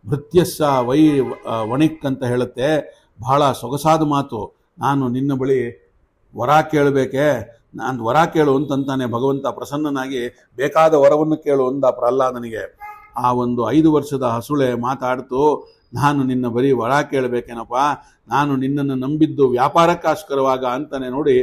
A: ಭೃತ್ಯಸ್ಸ ವೈ ವಣಿಕ್ ಅಂತ ಹೇಳುತ್ತೆ. ಬಹಳ ಸೊಗಸಾದ ಮಾತು. ನಾನು ನಿನ್ನ ಬಳಿ ವರ ಕೇಳಬೇಕೆ, ನಾನು ವರ ಕೇಳು ಅಂತಂತಾನೆ ಭಗವಂತ ಪ್ರಸನ್ನನಾಗಿ. ಬೇಕಾದ ವರವನ್ನು ಕೇಳು ಅಂದ ಪ್ರಹ್ಲಾದನಿಗೆ. ಆ ಒಂದು 5 ವರ್ಷದ ಹಸುಳೆ ಮಾತಾಡ್ತು, ನಾನು ನಿನ್ನ ಬರೀ ವರ ಕೇಳಬೇಕೇನಪ್ಪ, ನಾನು ನಿನ್ನನ್ನು ನಂಬಿದ್ದು ವ್ಯಾಪಾರಕ್ಕೋಸ್ಕರವಾಗ ಅಂತಾನೆ. ನೋಡಿ,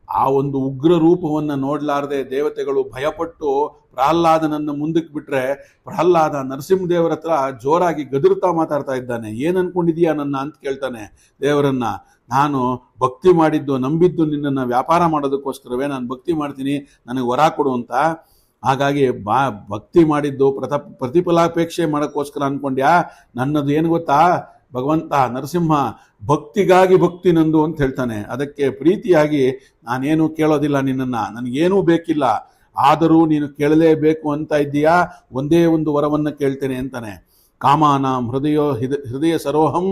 A: ಆ ಒಂದು ಉಗ್ರ ರೂಪವನ್ನು ನೋಡಲಾರದೆ ದೇವತೆಗಳು ಭಯಪಟ್ಟು ಪ್ರಹ್ಲಾದನನ್ನು ಮುಂದಕ್ಕೆ ಬಿಟ್ರೆ, ಪ್ರಹ್ಲಾದ ನರಸಿಂಹದೇವರ ಹತ್ರ ಜೋರಾಗಿ ಗದರುತ್ತಾ ಮಾತಾಡ್ತಾ ಇದ್ದಾನೆ. ಏನು ಅನ್ಕೊಂಡಿದೀಯಾ ನನ್ನ ಅಂತ ಕೇಳ್ತಾನೆ ದೇವರನ್ನ. ನಾನು ಭಕ್ತಿ ಮಾಡಿದ್ದು, ನಂಬಿದ್ದು ನಿನ್ನನ್ನು ವ್ಯಾಪಾರ ಮಾಡೋದಕ್ಕೋಸ್ಕರವೇ, ನಾನು ಭಕ್ತಿ ಮಾಡ್ತೀನಿ, ನನಗೆ ವರ ಕೊಡು ಅಂತ. ಹಾಗಾಗಿ ಭಕ್ತಿ ಮಾಡಿದ್ದು ಪ್ರತಿಫಲಾಪೇಕ್ಷೆ ಮಾಡೋಕ್ಕೋಸ್ಕರ ಅನ್ಕೊಂಡ್ಯಾ? ನನ್ನದು ಏನು ಗೊತ್ತಾ ಭಗವಂತ ನರಸಿಂಹ, ಭಕ್ತಿಗಾಗಿ ಭಕ್ತಿ ನಂದು ಅಂತ ಹೇಳ್ತಾನೆ. ಅದಕ್ಕೆ ಪ್ರೀತಿಯಾಗಿ ನಾನೇನು ಕೇಳೋದಿಲ್ಲ ನಿನ್ನನ್ನು, ನನಗೇನೂ ಬೇಕಿಲ್ಲ, ಆದರೂ ನೀನು ಕೇಳಲೇಬೇಕು ಅಂತ ಇದ್ದೀಯಾ, ಒಂದೇ ಒಂದು ವರವನ್ನು ಕೇಳ್ತೇನೆ ಅಂತಾನೆ. ಕಾಮಾನಾಂ ಹೃದಯ ಸರೋಹಂ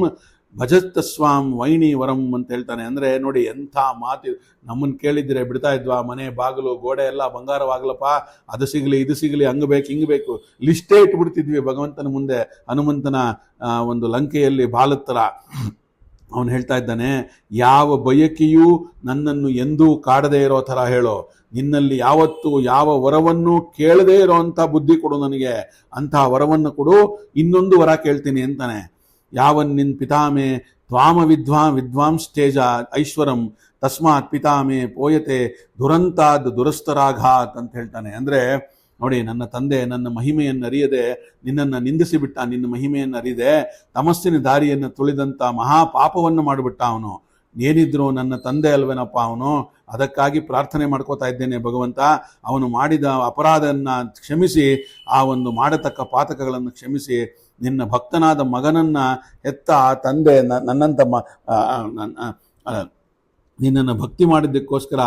A: ಭಜತ್ತಸ್ವಾಂ ವೈಣಿ ವರಂ ಅಂತ ಹೇಳ್ತಾನೆ. ಅಂದರೆ ನೋಡಿ ಎಂಥ ಮಾತು. ನಮ್ಮನ್ನು ಕೇಳಿದ್ರೆ ಬಿಡ್ತಾ ಇದ್ವಾ? ಮನೆ ಬಾಗಿಲು ಗೋಡೆ ಎಲ್ಲ ಬಂಗಾರವಾಗಲಪ್ಪ, ಅದು ಸಿಗಲಿ ಇದು ಸಿಗಲಿ, ಹಂಗೆ ಬೇಕು ಹಿಂಗೆ ಬೇಕು, ಲಿಸ್ಟೇ ಇಟ್ಬಿಡ್ತಿದ್ವಿ ಭಗವಂತನ ಮುಂದೆ. ಹನುಮಂತನ ಒಂದು ಲಂಕೆಯಲ್ಲಿ ಬಾಲತ್ತರ ಅವನು ಹೇಳ್ತಾ ಇದ್ದಾನೆ, ಯಾವ ಬಯಕೆಯೂ ನನ್ನನ್ನು ಎಂದೂ ಕಾಡದೇ ಇರೋ ಥರ ಹೇಳೋ, ನಿನ್ನಲ್ಲಿ ಯಾವತ್ತೂ ಯಾವ ವರವನ್ನು ಕೇಳದೇ ಇರೋ ಅಂಥ ಬುದ್ಧಿ ಕೊಡು ನನಗೆ, ಅಂಥ ವರವನ್ನು ಕೊಡು, ಇನ್ನೊಂದು ವರ ಕೇಳ್ತೀನಿ ಅಂತಾನೆ. ಯಾವನ್ನಿನ್ ಪಿತಾಮೆ ತ್ವಾಮ ವಿದ್ವಾಂಸ್ತೇಜ ಐಶ್ವರಂ ತಸ್ಮಾತ್ ಪಿತಾಮೆ ಪೋಯತೆ ದುರಂತಾದ್ ದುರಸ್ತರಾಘಾತ್ ಅಂತ ಹೇಳ್ತಾನೆ. ಅಂದರೆ ನೋಡಿ, ನನ್ನ ತಂದೆ ನನ್ನ ಮಹಿಮೆಯನ್ನು ಅರಿಯದೆ ನಿನ್ನನ್ನು ನಿಂದಿಸಿಬಿಟ್ಟ, ನಿನ್ನ ಮಹಿಮೆಯನ್ನು ಅರಿಯದೆ ತಮಸ್ಸಿನ ದಾರಿಯನ್ನು ತುಳಿದಂಥ ಮಹಾಪಾಪವನ್ನು ಮಾಡಿಬಿಟ್ಟ ಅವನು. ಏನಿದ್ರು ನನ್ನ ತಂದೆ ಅಲ್ವೇನಪ್ಪ ಅವನು. ಅದಕ್ಕಾಗಿ ಪ್ರಾರ್ಥನೆ ಮಾಡ್ಕೋತಾ ಇದ್ದೇನೆ ಭಗವಂತ, ಅವನು ಮಾಡಿದ ಅಪರಾಧವನ್ನು ಕ್ಷಮಿಸಿ, ಆ ಒಂದು ಮಾಡತಕ್ಕ ಪಾತಕಗಳನ್ನು ಕ್ಷಮಿಸಿ, ನಿನ್ನ ಭಕ್ತನಾದ ಮಗನನ್ನು ಹೆತ್ತ ಆ ತಂದೆ ನನ್ನಂತ ನಿನ್ನನ್ನು ಭಕ್ತಿ ಮಾಡಿದ್ದಕ್ಕೋಸ್ಕರ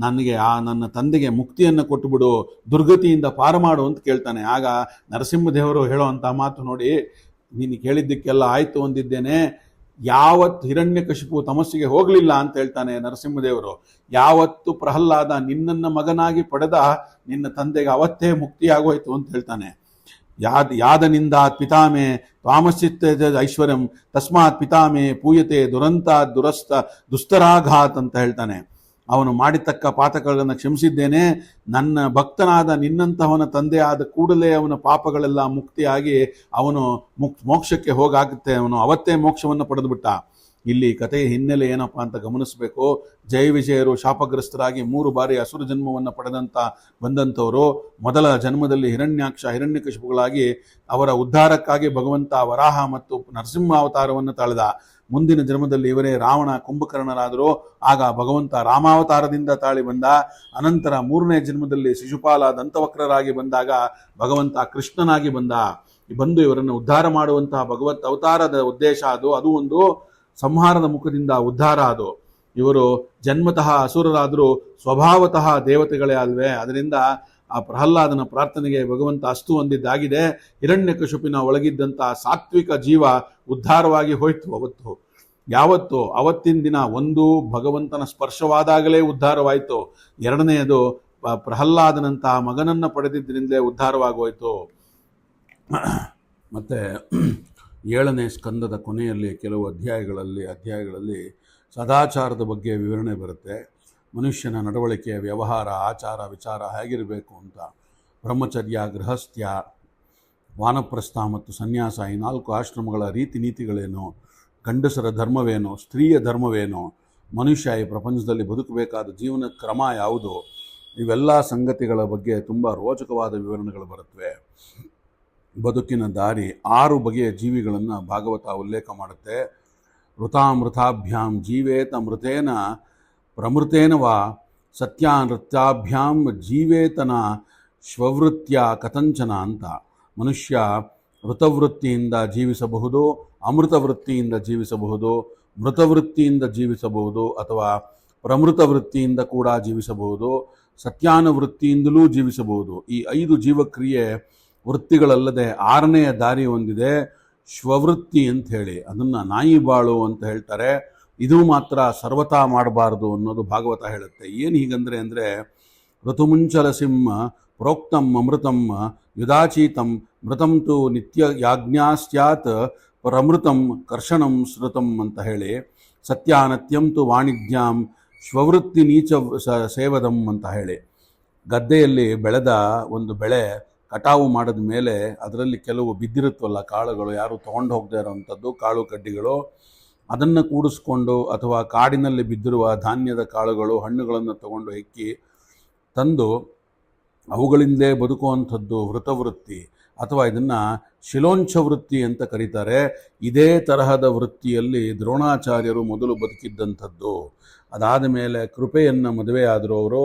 A: ನನಗೆ ನನ್ನ ತಂದೆಗೆ ಮುಕ್ತಿಯನ್ನು ಕೊಟ್ಟುಬಿಡು, ದುರ್ಗತಿಯಿಂದ ಪಾರು ಮಾಡು ಅಂತ ಕೇಳ್ತಾನೆ. ಆಗ ನರಸಿಂಹದೇವರು ಹೇಳೋ ಅಂಥ ಮಾತು ನೋಡಿ, ನೀನು ಕೇಳಿದ್ದಕ್ಕೆಲ್ಲ ಆಯ್ತು ಅಂದಿದ್ದೇನೆ, ಯಾವತ್ತು ಹಿರಣ್ಯಕಶಿಪು ತಮಸ್ಸಿಗೆ ಹೋಗಲಿಲ್ಲ ಅಂತ ಹೇಳ್ತಾನೆ ನರಸಿಂಹದೇವರು. ಯಾವತ್ತು ಪ್ರಹ್ಲಾದ ನಿನ್ನನ್ನು ಮಗನಾಗಿ ಪಡೆದ ನಿನ್ನ ತಂದೆಗೆ ಅವತ್ತೇ ಮುಕ್ತಿಯಾಗೋಯ್ತು ಅಂತ ಹೇಳ್ತಾನೆ. ಯಾದನಿಂದ ಪಿತಾಮೆ ತ್ವಾಮಶ್ಚಿತ್ತ ಐಶ್ವರ್ಯಂ ತಸ್ಮಾತ್ ಪಿತಾಮೆ ಪೂಯತೆ ದುರಂತಾತ್ ದುಸ್ತರಾಘಾತ್ ಅಂತ ಹೇಳ್ತಾನೆ. ಅವನು ಮಾಡಿತಕ್ಕ ಪಾತಕಗಳನ್ನು ಕ್ಷಮಿಸಿದ್ದೇನೆ, ನನ್ನ ಭಕ್ತನಾದ ನಿನ್ನಂತಹವನ ತಂದೆ ಆದ ಕೂಡಲೇ ಅವನ ಪಾಪಗಳೆಲ್ಲ ಮುಕ್ತಿಯಾಗಿ ಅವನು ಮೋಕ್ಷಕ್ಕೆ ಹೋಗಾಗುತ್ತೆ. ಅವನು ಅವತ್ತೇ ಮೋಕ್ಷವನ್ನು ಪಡೆದುಬಿಟ್ಟ. ಇಲ್ಲಿ ಕಥೆಯ ಹಿನ್ನೆಲೆ ಏನಪ್ಪ ಅಂತ ಗಮನಿಸಬೇಕು. ಜಯವಿಜಯರು ಶಾಪಗ್ರಸ್ತರಾಗಿ 3 ಬಾರಿ ಅಸುರ ಜನ್ಮವನ್ನು ಬಂದಂಥವರು ಮೊದಲ ಜನ್ಮದಲ್ಲಿ ಹಿರಣ್ಯಕಶಿಪುಗಳಾಗಿ ಅವರ ಉದ್ಧಾರಕ್ಕಾಗಿ ಭಗವಂತ ವರಾಹ ಮತ್ತು ನರಸಿಂಹ ಅವತಾರವನ್ನು ತಾಳಿದ. ಮುಂದಿನ ಜನ್ಮದಲ್ಲಿ ಇವರೇ ರಾವಣ ಕುಂಭಕರ್ಣರಾದರು. ಆಗ ಭಗವಂತ ರಾಮಾವತಾರದಿಂದ ತಾಳಿ ಬಂದ. ಅನಂತರ 3ನೇ ಜನ್ಮದಲ್ಲಿ ಶಿಶುಪಾಲ ದಂತವಕ್ರರಾಗಿ ಬಂದಾಗ ಭಗವಂತ ಕೃಷ್ಣನಾಗಿ ಬಂದು ಇವರನ್ನು ಉದ್ಧಾರ ಮಾಡುವಂತಹ ಭಗವತ್ ಅವತಾರದ ಉದ್ದೇಶ ಅದು ಒಂದು ಸಂಹಾರದ ಮುಖದಿಂದ ಉದ್ಧಾರ. ಅದು ಇವರು ಜನ್ಮತಃ ಅಸುರರಾದರೂ ಸ್ವಭಾವತಃ ದೇವತೆಗಳೇ ಅಲ್ವೇ. ಅದರಿಂದ ಆ ಪ್ರಹ್ಲಾದನ ಪ್ರಾರ್ಥನೆಗೆ ಭಗವಂತ ಅಸ್ತು ಹೊಂದಿದ್ದಾಗಿದೆ. ಹಿರಣ್ಯಕಶಿಪಿನ ಒಳಗಿದ್ದಂಥ ಸಾತ್ವಿಕ ಜೀವ ಉದ್ಧಾರವಾಗಿ ಹೋಯ್ತು ಅವತ್ತು. ಯಾವತ್ತು ಅವತ್ತಿನ ದಿನ ಒಂದು ಭಗವಂತನ ಸ್ಪರ್ಶವಾದಾಗಲೇ ಉದ್ಧಾರವಾಯಿತು, ಎರಡನೆಯದು ಪ್ರಹ್ಲಾದನಂಥ ಮಗನನ್ನು ಪಡೆದಿದ್ದರಿಂದಲೇ ಉದ್ಧಾರವಾಗೋಯ್ತು. ಮತ್ತು 7ನೇ ಸ್ಕಂದದ ಕೊನೆಯಲ್ಲಿ ಕೆಲವು ಅಧ್ಯಾಯಗಳಲ್ಲಿ ಸದಾಚಾರದ ಬಗ್ಗೆ ವಿವರಣೆ ಬರುತ್ತೆ. ಮನುಷ್ಯನ ನಡವಳಿಕೆ, ವ್ಯವಹಾರ, ಆಚಾರ ವಿಚಾರ ಹೇಗಿರಬೇಕು ಅಂತ. ಬ್ರಹ್ಮಚರ್ಯ, ಗೃಹಸ್ಥ್ಯ, ವಾನಪ್ರಸ್ಥ ಮತ್ತು ಸನ್ಯಾಸ, ಈ 4 ಆಶ್ರಮಗಳ ರೀತಿ ನೀತಿಗಳೇನು, ಗಂಡಸರ ಧರ್ಮವೇನು, ಸ್ತ್ರೀಯ ಧರ್ಮವೇನು, ಮನುಷ್ಯ ಈ ಪ್ರಪಂಚದಲ್ಲಿ ಬದುಕಬೇಕಾದ ಜೀವನ ಕ್ರಮ ಯಾವುದು, ಇವೆಲ್ಲ ಸಂಗತಿಗಳ ಬಗ್ಗೆ ತುಂಬ ರೋಚಕವಾದ ವಿವರಣೆಗಳು ಬರುತ್ತವೆ. ಬದುಕಿನ ದಾರಿ, 6 ಬಗೆಯ ಜೀವಿಗಳನ್ನು ಭಾಗವತ ಉಲ್ಲೇಖ ಮಾಡುತ್ತೆ. ಋತಾಮೃತಾಭ್ಯಾಂ ಜೀವೇತ ಮೃತೇನ ಪ್ರಮೃತೇನ ವಾ ಸತ್ಯಾನೃತ್ಯಾಭ್ಯಾಂ ಜೀವೇತನ ಶ್ವವೃತ್ಯ ಕಥಂಚನ ಅಂತ. ಮನುಷ್ಯ ಋತವೃತ್ತಿಯಿಂದ ಜೀವಿಸಬಹುದು, ಅಮೃತವೃತ್ತಿಯಿಂದ ಜೀವಿಸಬಹುದು, ಮೃತವೃತ್ತಿಯಿಂದ ಜೀವಿಸಬಹುದು, ಅಥವಾ ಪ್ರಮೃತ ವೃತ್ತಿಯಿಂದ ಕೂಡ ಜೀವಿಸಬಹುದು, ಸತ್ಯಾನುವೃತ್ತಿಯಿಂದಲೂ ಜೀವಿಸಬಹುದು. ಈ 5 ಜೀವಕ್ರಿಯೆ ವೃತ್ತಿಗಳಲ್ಲದೆ 6ನೆಯ ದಾರಿ ಹೊಂದಿದೆ, ಶ್ವವೃತ್ತಿ ಅಂತ ಹೇಳಿ. ಅದನ್ನು ನಾಯಿ ಬಾಳು ಅಂತ ಹೇಳ್ತಾರೆ. ಇದು ಮಾತ್ರ ಸರ್ವತಾ ಮಾಡಬಾರ್ದು ಅನ್ನೋದು ಭಾಗವತ ಹೇಳುತ್ತೆ. ಏನು ಹೀಗಂದರೆ ಋತುಮುಂಚಲ ಸಿಂಹ ಪ್ರೋಕ್ತಂ ಅಮೃತಂ ಯುದಾಚೀತಂ ಮೃತಂ ತು ನಿತ್ಯ ಯಾಜ್ಞಾಸ್ಯಾತ್ ಪ್ರಮೃತಂ ಕರ್ಷಣಂ ಶ್ರುತಂ ಅಂತ ಹೇಳಿ, ಸತ್ಯಾನತ್ಯಂ ತು ವಾಣಿಜ್ಯಾಂ ಶ್ವವೃತ್ತಿ ನೀಚ ಸೇವದಂ ಅಂತ ಹೇಳಿ. ಗದ್ದೆಯಲ್ಲಿ ಬೆಳೆದ ಒಂದು ಬೆಳೆ ಕಟಾವು ಮಾಡಿದ ಮೇಲೆ ಅದರಲ್ಲಿ ಕೆಲವು ಬಿದ್ದಿರುತ್ತವಲ್ಲ ಕಾಳುಗಳು, ಯಾರು ತೊಗೊಂಡು ಹೋಗದೇ ಇರೋವಂಥದ್ದು ಕಾಳು ಕಡ್ಡಿಗಳು, ಅದನ್ನು ಕೂಡಿಸ್ಕೊಂಡು ಅಥವಾ ಕಾಡಿನಲ್ಲಿ ಬಿದ್ದಿರುವ ಧಾನ್ಯದ ಕಾಳುಗಳು, ಹಣ್ಣುಗಳನ್ನು ತಗೊಂಡು ಹೆಕ್ಕಿ ತಂದು ಅವುಗಳಿಂದಲೇ ಬದುಕುವಂಥದ್ದು ವೃತವೃತ್ತಿ, ಅಥವಾ ಇದನ್ನು ಶಿಲೋಂಚ ವೃತ್ತಿ ಅಂತ ಕರೀತಾರೆ. ಇದೇ ತರಹದ ವೃತ್ತಿಯಲ್ಲಿ ದ್ರೋಣಾಚಾರ್ಯರು ಮೊದಲು ಬದುಕಿದ್ದಂಥದ್ದು. ಅದಾದ ಮೇಲೆ ಕೃಪೆಯನ್ನು ಮದುವೆಯಾದರು ಅವರು.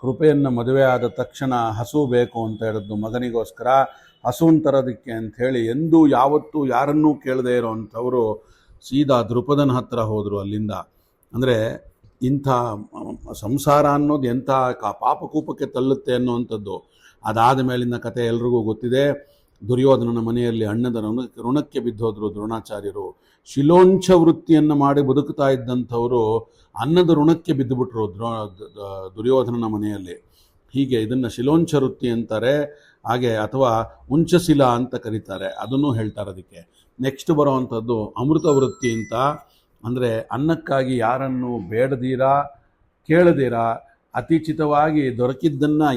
A: ಕೃಪೆಯನ್ನು ಮದುವೆ ಆದ ತಕ್ಷಣ ಹಸು ಬೇಕು ಅಂತ ಹೇಳಿದ್ದು ಮಗನಿಗೋಸ್ಕರ. ಹಸುವನ್ನು ತರೋದಕ್ಕೆ ಅಂಥೇಳಿ ಎಂದೂ ಯಾವತ್ತೂ ಯಾರನ್ನೂ ಕೇಳದೇ ಇರೋವಂಥವರು ಸೀದಾ ದೃಪದನ ಹತ್ರ ಹೋದರು ಅಲ್ಲಿಂದ. ಅಂದರೆ ಇಂಥ ಸಂಸಾರ ಅನ್ನೋದು ಎಂಥ ಪಾಪಕೂಪಕ್ಕೆ ತಳ್ಳುತ್ತೆ ಅನ್ನುವಂಥದ್ದು. ಅದಾದ ಮೇಲಿನ ಕತೆ ಎಲ್ರಿಗೂ ಗೊತ್ತಿದೆ. ದುರ್ಯೋಧನನ ಮನೆಯಲ್ಲಿ ಅಣ್ಣದ ಋಣಕ್ಕೆ ಬಿದ್ದೋದ್ರು ದ್ರೋಣಾಚಾರ್ಯರು. ಶಿಲೋಂಚ ವೃತ್ತಿಯನ್ನು ಮಾಡಿ ಬದುಕ್ತಾ ಇದ್ದಂಥವರು ಅನ್ನದ ಋಣಕ್ಕೆ ಬಿದ್ದುಬಿಟ್ರು ದುರ್ಯೋಧನನ ಮನೆಯಲ್ಲಿ. ಹೀಗೆ ಇದನ್ನು ಶಿಲೋಂಚ ವೃತ್ತಿ ಅಂತಾರೆ, ಹಾಗೆ ಅಥವಾ ಉಂಚಶಿಲ ಅಂತ ಕರೀತಾರೆ, ಅದನ್ನು ಹೇಳ್ತಾರೆ. ಅದಕ್ಕೆ ನೆಕ್ಸ್ಟ್ ಬರೋವಂಥದ್ದು ಅಮೃತ ವೃತ್ತಿ ಅಂತ. ಅಂದರೆ ಅನ್ನಕ್ಕಾಗಿ ಯಾರನ್ನು ಬೇಡದೀರಾ ಕೇಳದಿರಾ ಅತಿಚಿತವಾಗಿ ದೊರಕಿದ್ದನ್ನು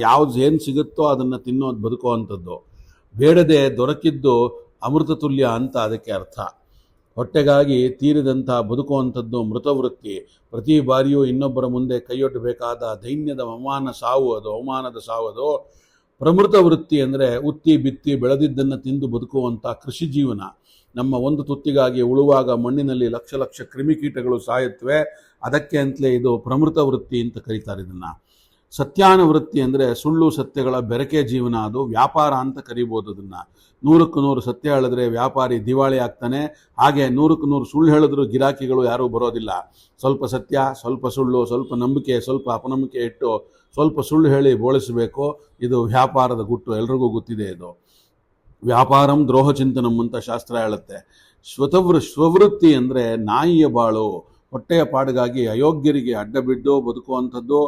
A: ಏನು ಸಿಗುತ್ತೋ ಅದನ್ನು ತಿನ್ನೋದು ಬದುಕುವಂಥದ್ದು. ಬೇಡದೆ ದೊರಕಿದ್ದು ಅಮೃತ ತುಲ್ಯ ಅಂತ ಅದಕ್ಕೆ ಅರ್ಥ. ಹೊಟ್ಟೆಗಾಗಿ ತೀರಿದಂಥ ಬದುಕುವಂಥದ್ದು ಮೃತವೃತ್ತಿ. ಪ್ರತಿ ಬಾರಿಯೂ ಇನ್ನೊಬ್ಬರ ಮುಂದೆ ಕೈಯೊಡ್ಡಬೇಕಾದ ದೈನ್ಯದ ಅವಮಾನದ ಸಾವು ಅದು. ಪ್ರಮೃತ ವೃತ್ತಿ ಅಂದರೆ ಉತ್ತಿ ಬಿತ್ತಿ ಬೆಳೆದಿದ್ದನ್ನು ತಿಂದು ಬದುಕುವಂಥ ಕೃಷಿ ಜೀವನ. ನಮ್ಮ ಒಂದು ತುತ್ತಿಗಾಗಿ ಉಳುವಾಗ ಮಣ್ಣಿನಲ್ಲಿ ಲಕ್ಷ ಲಕ್ಷ ಕ್ರಿಮಿಕೀಟಗಳು ಸಾಯುತ್ತವೆ. ಅದಕ್ಕೆ ಅಂತಲೇ ಇದು ಪ್ರಮೃತ ವೃತ್ತಿ ಅಂತ ಕರೀತಾರೆ ಇದನ್ನು. ಸತ್ಯಾನುವೃತ್ತಿ ಅಂದರೆ ಸುಳ್ಳು ಸತ್ಯಗಳ ಬೆರಕೆ ಜೀವನ, ಅದು ವ್ಯಾಪಾರ ಅಂತ ಕರಿಬೋದು ಅದನ್ನು. 100ಕ್ಕೆ 100 ಸತ್ಯ ಹೇಳಿದ್ರೆ ವ್ಯಾಪಾರಿ ದಿವಾಳಿ ಆಗ್ತಾನೆ. ಹಾಗೆ 100ಕ್ಕೆ 100 ಸುಳ್ಳು ಹೇಳಿದ್ರು ಗಿರಾಕಿಗಳು ಯಾರೂ ಬರೋದಿಲ್ಲ. ಸ್ವಲ್ಪ ಸತ್ಯ, ಸ್ವಲ್ಪ ಸುಳ್ಳು, ಸ್ವಲ್ಪ ನಂಬಿಕೆ, ಸ್ವಲ್ಪ ಅಪನಂಬಿಕೆ ಇಟ್ಟು ಸ್ವಲ್ಪ ಸುಳ್ಳು ಹೇಳಿ ಬೋಳಿಸಬೇಕು. ಇದು ವ್ಯಾಪಾರದ ಗುಟ್ಟು, ಎಲ್ರಿಗೂ ಗೊತ್ತಿದೆ ಇದು. ವ್ಯಾಪಾರಂ ದ್ರೋಹ ಚಿಂತನಂ ಅಂತ ಶಾಸ್ತ್ರ ಹೇಳುತ್ತೆ. ಸ್ವವೃತ್ತಿ ಅಂದರೆ ನಾಯಿಯ ಬಾಳು, ಹೊಟ್ಟೆಯ ಪಾಡಿಗಾಗಿ ಅಯೋಗ್ಯರಿಗೆ ಅಡ್ಡ ಬಿದ್ದು ಬದುಕುವಂಥದ್ದು,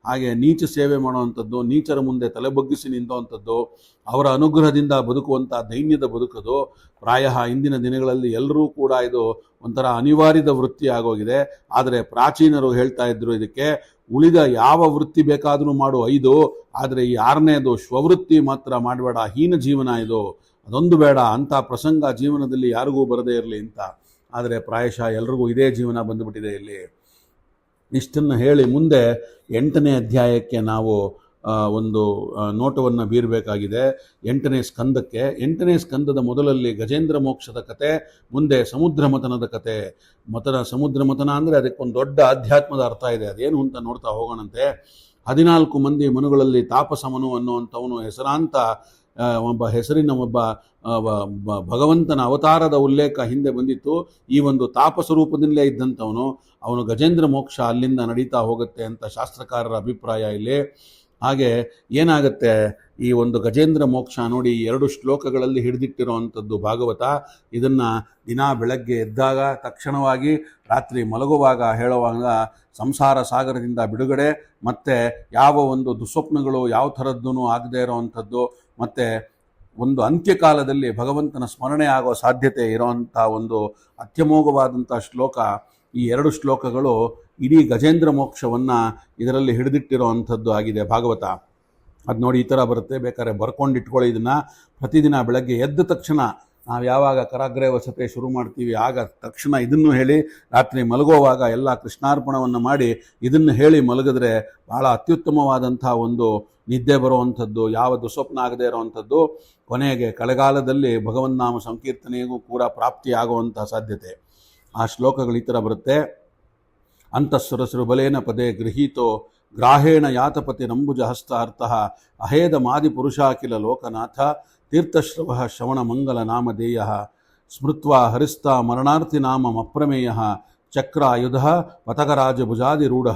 A: ಹಾಗೆ ನೀಚ ಸೇವೆ ಮಾಡುವಂಥದ್ದು, ನೀಚರ ಮುಂದೆ ತಲೆ ಬಗ್ಗಿಸಿ ನಿಂತುವಂಥದ್ದು, ಅವರ ಅನುಗ್ರಹದಿಂದ ಬದುಕುವಂಥ ದೈನ್ಯದ ಬದುಕದು. ಪ್ರಾಯ ಇಂದಿನ ದಿನಗಳಲ್ಲಿ ಎಲ್ಲರೂ ಕೂಡ ಇದು ಒಂಥರ ಅನಿವಾರ್ಯದ ವೃತ್ತಿ ಆಗೋಗಿದೆ. ಆದರೆ ಪ್ರಾಚೀನರು ಹೇಳ್ತಾ ಇದ್ರು ಇದಕ್ಕೆ ಉಳಿದ ಯಾವ ವೃತ್ತಿ ಬೇಕಾದರೂ ಮಾಡು 5, ಆದರೆ ಈ 6ನೇದು ಸ್ವವೃತ್ತಿ ಮಾತ್ರ ಮಾಡಬೇಡ, ಹೀನ ಜೀವನ ಇದು, ಅದೊಂದು ಬೇಡ. ಅಂಥ ಪ್ರಸಂಗ ಜೀವನದಲ್ಲಿ ಯಾರಿಗೂ ಬರದೇ ಇರಲಿ ಅಂತ. ಆದರೆ ಪ್ರಾಯಶಃ ಎಲ್ರಿಗೂ ಇದೇ ಜೀವನ ಬಂದುಬಿಟ್ಟಿದೆ ಇಲ್ಲಿ. ಇಷ್ಟನ್ನು ಹೇಳಿ ಮುಂದೆ 8ನೇ ಅಧ್ಯಾಯಕ್ಕೆ ನಾವು ಒಂದು ನೋಟವನ್ನು ಬೀರಬೇಕಾಗಿದೆ. 8ನೇ ಸ್ಕಂದಕ್ಕೆ. 8ನೇ ಸ್ಕಂದದ ಮೊದಲಲ್ಲಿ ಗಜೇಂದ್ರ ಮೋಕ್ಷದ ಕತೆ, ಮುಂದೆ ಸಮುದ್ರ ಮಥನದ ಕತೆ. ಸಮುದ್ರ ಮಥನ ಅಂದರೆ ಅದಕ್ಕೊಂದು ದೊಡ್ಡ ಆಧ್ಯಾತ್ಮದ ಅರ್ಥ ಇದೆ. ಅದೇನು ಅಂತ ನೋಡ್ತಾ ಹೋಗೋಣಂತೆ. 14 ಮಂದಿ ಮನುಗಳಲ್ಲಿ ತಾಪಸಮನು ಅನ್ನುವಂಥವನು ಹೆಸರಾಂತ ಹೆಸರಿನ ಒಬ್ಬ ಭಗವಂತನ ಅವತಾರದ ಉಲ್ಲೇಖ ಹಿಂದೆ ಬಂದಿತ್ತು. ಈ ಒಂದು ತಾಪಸ ರೂಪದಲ್ಲೇ ಇದ್ದಂಥವನು, ಅವನು ಗಜೇಂದ್ರ ಮೋಕ್ಷ ಅಲ್ಲಿಂದ ನಡೀತಾ ಹೋಗುತ್ತೆ ಅಂತ ಶಾಸ್ತ್ರಕಾರರ ಅಭಿಪ್ರಾಯ ಇಲ್ಲಿ. ಹಾಗೆ ಏನಾಗುತ್ತೆ, ಈ ಒಂದು ಗಜೇಂದ್ರ ಮೋಕ್ಷ ನೋಡಿ, 2 ಶ್ಲೋಕಗಳಲ್ಲಿ ಹಿಡಿದಿಟ್ಟಿರುವಂಥದ್ದು ಭಾಗವತ. ಇದನ್ನು ದಿನ ಬೆಳಗ್ಗೆ ಎದ್ದಾಗ ತಕ್ಷಣವಾಗಿ ರಾತ್ರಿ ಮಲಗುವಾಗ ಹೇಳುವಾಗ ಸಂಸಾರ ಸಾಗರದಿಂದ ಬಿಡುಗಡೆ, ಮತ್ತು ಯಾವ ಒಂದು ದುಸ್ವಪ್ನಗಳು ಯಾವ ಥರದ್ದೂ ಆಗದೇ ಇರೋವಂಥದ್ದು, ಮತ್ತು ಒಂದು ಅಂತ್ಯಕಾಲದಲ್ಲಿ ಭಗವಂತನ ಸ್ಮರಣೆ ಆಗೋ ಸಾಧ್ಯತೆ ಇರೋವಂಥ ಒಂದು ಅತ್ಯಮೋಘವಾದಂಥ ಶ್ಲೋಕ. ಈ 2 ಶ್ಲೋಕಗಳು ಇಡೀ ಗಜೇಂದ್ರ ಮೋಕ್ಷವನ್ನು ಇದರಲ್ಲಿ ಹಿಡಿದಿಟ್ಟಿರೋವಂಥದ್ದು ಆಗಿದೆ ಭಾಗವತ. ಅದು ನೋಡಿ ಈ ಥರ ಬರುತ್ತೆ, ಬೇಕಾದ್ರೆ ಬರ್ಕೊಂಡಿಟ್ಕೊಳ್ಳಿ. ಇದನ್ನು ಪ್ರತಿದಿನ ಬೆಳಗ್ಗೆ ಎದ್ದ ತಕ್ಷಣ ನಾವು ಯಾವಾಗ ಕರಾಗ್ರೆ ವಸತೆ ಶುರು ಮಾಡ್ತೀವಿ ಆಗ ತಕ್ಷಣ ಇದನ್ನು ಹೇಳಿ, ರಾತ್ರಿ ಮಲಗುವಾಗ ಎಲ್ಲ ಕೃಷ್ಣಾರ್ಪಣವನ್ನು ಮಾಡಿ ಇದನ್ನು ಹೇಳಿ ಮಲಗಿದ್ರೆ ಭಾಳ ಅತ್ಯುತ್ತಮವಾದಂಥ ಒಂದು ನಿದ್ದೆ ಬರುವಂಥದ್ದು, ಯಾವ ದುಸ್ವಪ್ನ ಆಗದೇ ಇರೋವಂಥದ್ದು, ಕೊನೆಗೆ ಕಳೆಗಾಲದಲ್ಲಿ ಭಗವನ್ನಾಮ ಸಂಕೀರ್ತನೆಗೂ ಕೂಡ ಪ್ರಾಪ್ತಿಯಾಗುವಂಥ ಸಾಧ್ಯತೆ. ಆ ಶ್ಲೋಕಗಳು ಈ ಥರ ಬರುತ್ತೆ. ಅಂತಃಸುರಸರು ಬಲೇನ ಪದೇ ಗೃಹೀತೋ ಗ್ರಾಹೇಣ ಯಾತಪತಿ ನಂಬುಜ ಹಸ್ತ ಅರ್ಥಃ ಅಹೇದ ಮಾದಿ ಪುರುಷಾಖಿಲ ಲೋಕನಾಥ ತೀರ್ಥಶ್ರವ ಶ್ರವಣ ಮಂಗಲ ನಾಮಧೇಯ ಸ್ಮೃತ್ವಾ ಹರಿಸ್ತಾ ಮರಣಾರ್ಥಿ ನಾಮ ಅಪ್ರಮೇಯ ಚಕ್ರಾಯುಧ ಪತಕರಾಜ ಭುಜಾದಿರೂಢ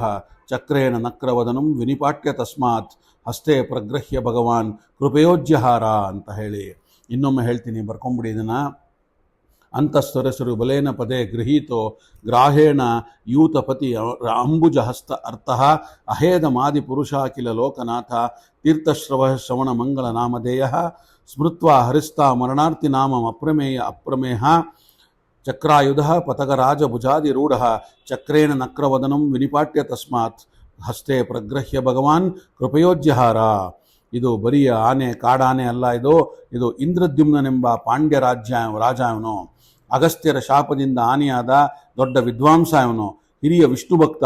A: ಚಕ್ರೇಣ ನಕ್ರವದನಂ ವಿನಿಪಾಟ್ಯ ತಸ್ಮಾತ್ ಹಸ್ತೆ ಪ್ರಗ್ರಹ್ಯ ಭಗವಾನ್ ಕೃಪಯೋಜ್ಯಹಾರ ಅಂತ ಹೇಳಿ ಇನ್ನೊಮ್ಮೆ ಹೇಳ್ತೀನಿ, ಬರ್ಕೊಂಬಿಡಿ ಇದನ್ನು. ಅಂತಃಸ್ವರಸರು ಬಲೇನ ಪದೇ ಗೃಹೀತೋ ಗ್ರಾಹೇಣ ಯೂತಪತಿ ಅಂಬುಜ ಹಸ್ತ ಅರ್ಥಃ ಅಹೇದ ಮಾದಿ ಪುರುಷಾಖಿಲ ಲೋಕನಾಥ ತೀರ್ಥಶ್ರವ ಶ್ರವಣ ಮಂಗಲ ನಾಮಧೇಯ ಸ್ಮೃತ್ವಾ ಹರಿಸ್ತಾ ಮರಣಾರ್ಥಿ ನಾಮ ಅಪ್ರಮೇಹ ಚಕ್ರಾಯುಧ ಪತಕರಾಜ ಭುಜಾದಿರೂಢ ಚಕ್ರೇಣ ನಕ್ರವದನಂ ವಿನಿಪಾಟ್ಯ ತಸ್ಮಾತ್ ಹಸ್ತೆ ಪ್ರಗ್ರಹ್ಯ ಭಗವಾನ್ ಕೃಪಯೋಜ್ಯಹಾರ. ಇದು ಬರೀ ಆನೆ, ಕಾಡಾನೆ ಅಲ್ಲ, ಇದು ಇಂದ್ರದ್ಯುಮ್ನೆಂಬ ಪಾಂಡ್ಯ ರಾಜ ಇವನು. ಅಗಸ್ತ್ಯರ ಶಾಪದಿಂದ ಆನೆಯಾದ ದೊಡ್ಡ ವಿದ್ವಾಂಸ ಇವನು, ಹಿರಿಯ ವಿಷ್ಣು ಭಕ್ತ.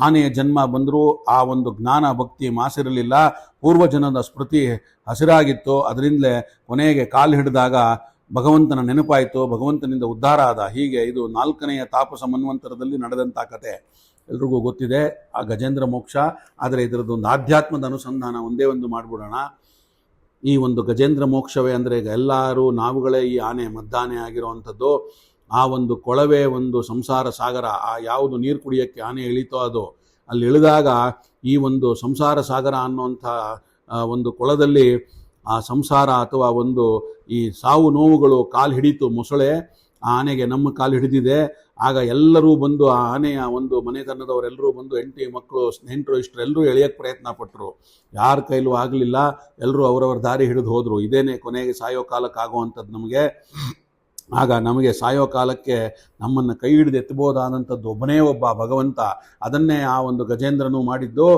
A: ಆನೆಯ ಜನ್ಮ ಬಂದರೂ ಆ ಒಂದು ಜ್ಞಾನ ಭಕ್ತಿ ಮಾಸಿರಲಿಲ್ಲ, ಪೂರ್ವಜನದ ಸ್ಮೃತಿ ಹಸಿರಾಗಿತ್ತು. ಅದರಿಂದಲೇ ಕೊನೆಗೆ ಕಾಲು ಹಿಡಿದಾಗ ಭಗವಂತನ ನೆನಪಾಯಿತು, ಭಗವಂತನಿಂದ ಉದ್ಧಾರ ಆದ. ಹೀಗೆ ಇದು 4ನೆಯ ತಾಪಸ ಮನ್ವಂತರದಲ್ಲಿ ನಡೆದಂಥ ಕತೆ ಎಲ್ರಿಗೂ ಗೊತ್ತಿದೆ, ಆ ಗಜೇಂದ್ರ ಮೋಕ್ಷ. ಆದರೆ ಇದರದ್ದೊಂದು ಆಧ್ಯಾತ್ಮದ ಅನುಸಂಧಾನ ಒಂದೇ ಒಂದು ಮಾಡಿಬಿಡೋಣ. ಈ ಒಂದು ಗಜೇಂದ್ರ ಮೋಕ್ಷವೇ ಅಂದರೆ ಈಗ ಎಲ್ಲರೂ ನಾವುಗಳೇ ಈ ಆನೆ, ಮದ್ದಾನೆ ಆಗಿರೋವಂಥದ್ದು. ಆ ಒಂದು ಕೊಳವೆ ಒಂದು ಸಂಸಾರ ಸಾಗರ, ಆ ಯಾವುದು ನೀರು ಕುಡಿಯೋಕ್ಕೆ ಆನೆ ಇಳಿತೋ ಅದು ಅಲ್ಲಿ ಇಳಿದಾಗ ಈ ಒಂದು ಸಂಸಾರ ಸಾಗರ ಅನ್ನೋಂಥ ಒಂದು ಕೊಳದಲ್ಲಿ ಆ ಸಂಸಾರ ಅಥವಾ ಒಂದು ಈ ಸಾವು ನೋವುಗಳು ಕಾಲು ಹಿಡಿತು ಮೊಸಳೆ. ಆ ಆನೆಗೆ ನಮ್ಮ ಕಾಲು ಹಿಡಿದಿದೆ. ಆಗ ಎಲ್ಲರೂ ಬಂದು ಆ ಆನೆಯ ಒಂದು ಮನೆತನದವರೆಲ್ಲರೂ ಬಂದು ಹೆಂಡತಿ ಮಕ್ಕಳು ನೆಂಟರು ಇಷ್ಟರೆಲ್ಲರೂ ಎಳೆಯೋಕ್ಕೆ ಪ್ರಯತ್ನ ಪಟ್ಟರು. ಯಾರ ಕೈಲೂ ಆಗಲಿಲ್ಲ, ಎಲ್ಲರೂ ಅವರವರ ದಾರಿ ಹಿಡಿದು ಹೋದರು. ಇದೇನೆ ಕೊನೆಗೆ ಸಾಯೋ ಕಾಲಕ್ಕಾಗುವಂಥದ್ದು ನಮಗೆ. ಆಗ ನಮಗೆ ಸಾಯೋ ಕಾಲಕ್ಕೆ ನಮ್ಮನ್ನು ಕೈ ಹಿಡಿದು ಎತ್ತಬಹುದಾದಂಥದ್ದು ಒಬ್ಬನೇ ಒಬ್ಬ ಭಗವಂತ. ಅದನ್ನೇ ಆ ಒಂದು ಗಜೇಂದ್ರನು ಮಾಡಿದ್ದು.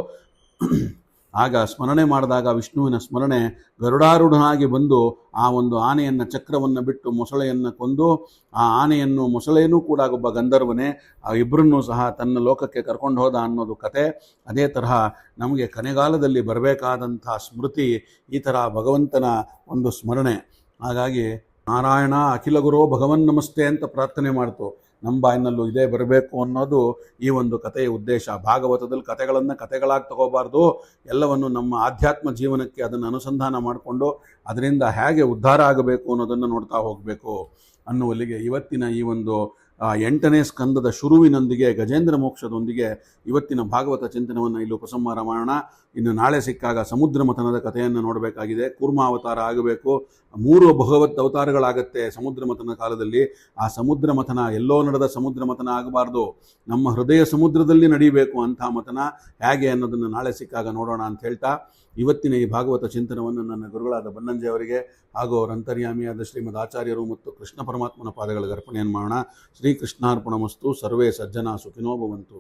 A: ಆಗ ಸ್ಮರಣೆ ಮಾಡಿದಾಗ ವಿಷ್ಣುವಿನ ಸ್ಮರಣೆ ಗರುಡಾರೂಢನಾಗಿ ಬಂದು ಆ ಒಂದು ಆನೆಯನ್ನು ಚಕ್ರವನ್ನು ಬಿಟ್ಟು ಮೊಸಳೆಯನ್ನು ಕೊಂದು, ಆ ಆನೆಯನ್ನು ಮೊಸಳೆಯೂ ಕೂಡ ಒಬ್ಬ ಗಂಧರ್ವನೇ, ಆ ಇಬ್ಬರನ್ನೂ ಸಹ ತನ್ನ ಲೋಕಕ್ಕೆ ಕರ್ಕೊಂಡು ಹೋದ ಅನ್ನೋದು ಕತೆ. ಅದೇ ತರಹ ನಮಗೆ ಕೊನೆಗಾಲದಲ್ಲಿ ಬರಬೇಕಾದಂಥ ಸ್ಮೃತಿ ಈ ಥರ ಭಗವಂತನ ಒಂದು ಸ್ಮರಣೆ. ಹಾಗಾಗಿ ನಾರಾಯಣ ಅಖಿಲ ಗುರೋ ಭಗವನ್ ನಮಸ್ತೆ ಅಂತ ಪ್ರಾರ್ಥನೆ ಮಾಡ್ತು. ನಮ್ಮ ಬಾಯಿನಲ್ಲೂ ಇದೇ ಬರಬೇಕು ಅನ್ನೋದು ಈ ಒಂದು ಕಥೆಯ ಉದ್ದೇಶ. ಭಾಗವತದಲ್ಲಿ ಕಥೆಗಳನ್ನು ಕಥೆಗಳಾಗಿ ತಗೋಬಾರ್ದು, ಎಲ್ಲವನ್ನು ನಮ್ಮ ಆಧ್ಯಾತ್ಮ ಜೀವನಕ್ಕೆ ಅದನ್ನು ಅನುಸಂಧಾನ ಮಾಡಿಕೊಂಡು ಅದರಿಂದ ಹೇಗೆ ಉದ್ಧಾರ ಆಗಬೇಕು ಅನ್ನೋದನ್ನು ನೋಡ್ತಾ ಹೋಗಬೇಕು ಅನ್ನುವಲ್ಲಿಗೆ ಇವತ್ತಿನ ಈ ಒಂದು 8ನೇ ಸ್ಕಂದದ ಶುರುವಿನೊಂದಿಗೆ ಗಜೇಂದ್ರ ಮೋಕ್ಷದೊಂದಿಗೆ ಇವತ್ತಿನ ಭಾಗವತ ಚಿಂತನವನ್ನು ಇಲ್ಲಿ ಉಪಸಂಹಾರ ಮಾಡೋಣ. ಇನ್ನು ನಾಳೆ ಸಿಕ್ಕಾಗ ಸಮುದ್ರ ಮಥನದ ಕಥೆಯನ್ನು ನೋಡಬೇಕಾಗಿದೆ. ಕೂರ್ಮಾವತಾರ ಆಗಬೇಕು. 3 ಭಗವತ್ ಅವತಾರಗಳಾಗತ್ತೆ ಸಮುದ್ರ ಮಥನ ಕಾಲದಲ್ಲಿ. ಆ ಸಮುದ್ರ ಮಥನ ಎಲ್ಲೋ ನಡೆದ ಸಮುದ್ರ ಮಥನ ಆಗಬಾರ್ದು, ನಮ್ಮ ಹೃದಯ ಸಮುದ್ರದಲ್ಲಿ ನಡೀಬೇಕು ಅಂಥ ಮಥನ ಹೇಗೆ ಅನ್ನೋದನ್ನು ನಾಳೆ ಸಿಕ್ಕಾಗ ನೋಡೋಣ ಅಂತ ಹೇಳ್ತಾ ಇವತ್ತಿನ ಈ ಭಾಗವತ ಚಿಂತನವನ್ನು ನನ್ನ ಗುರುಗಳಾದ ಬನ್ನಂಜೆ ಅವರಿಗೆ ಹಾಗೂ ಅವರ ಅಂತರ್ಯಾಮಿಯಾದ ಶ್ರೀಮದ್ ಆಚಾರ್ಯರು ಮತ್ತು ಕೃಷ್ಣ ಪರಮಾತ್ಮನ ಪಾದಗಳಿಗೆ ಅರ್ಪಣೆಯನ್ನು ಮಾಡೋಣ. ಶ್ರೀಕೃಷ್ಣಾರ್ಪಣಮಸ್ತು. ಸರ್ವೇ ಸಜ್ಜನ ಸುಖಿನೋ ಭವಂತು.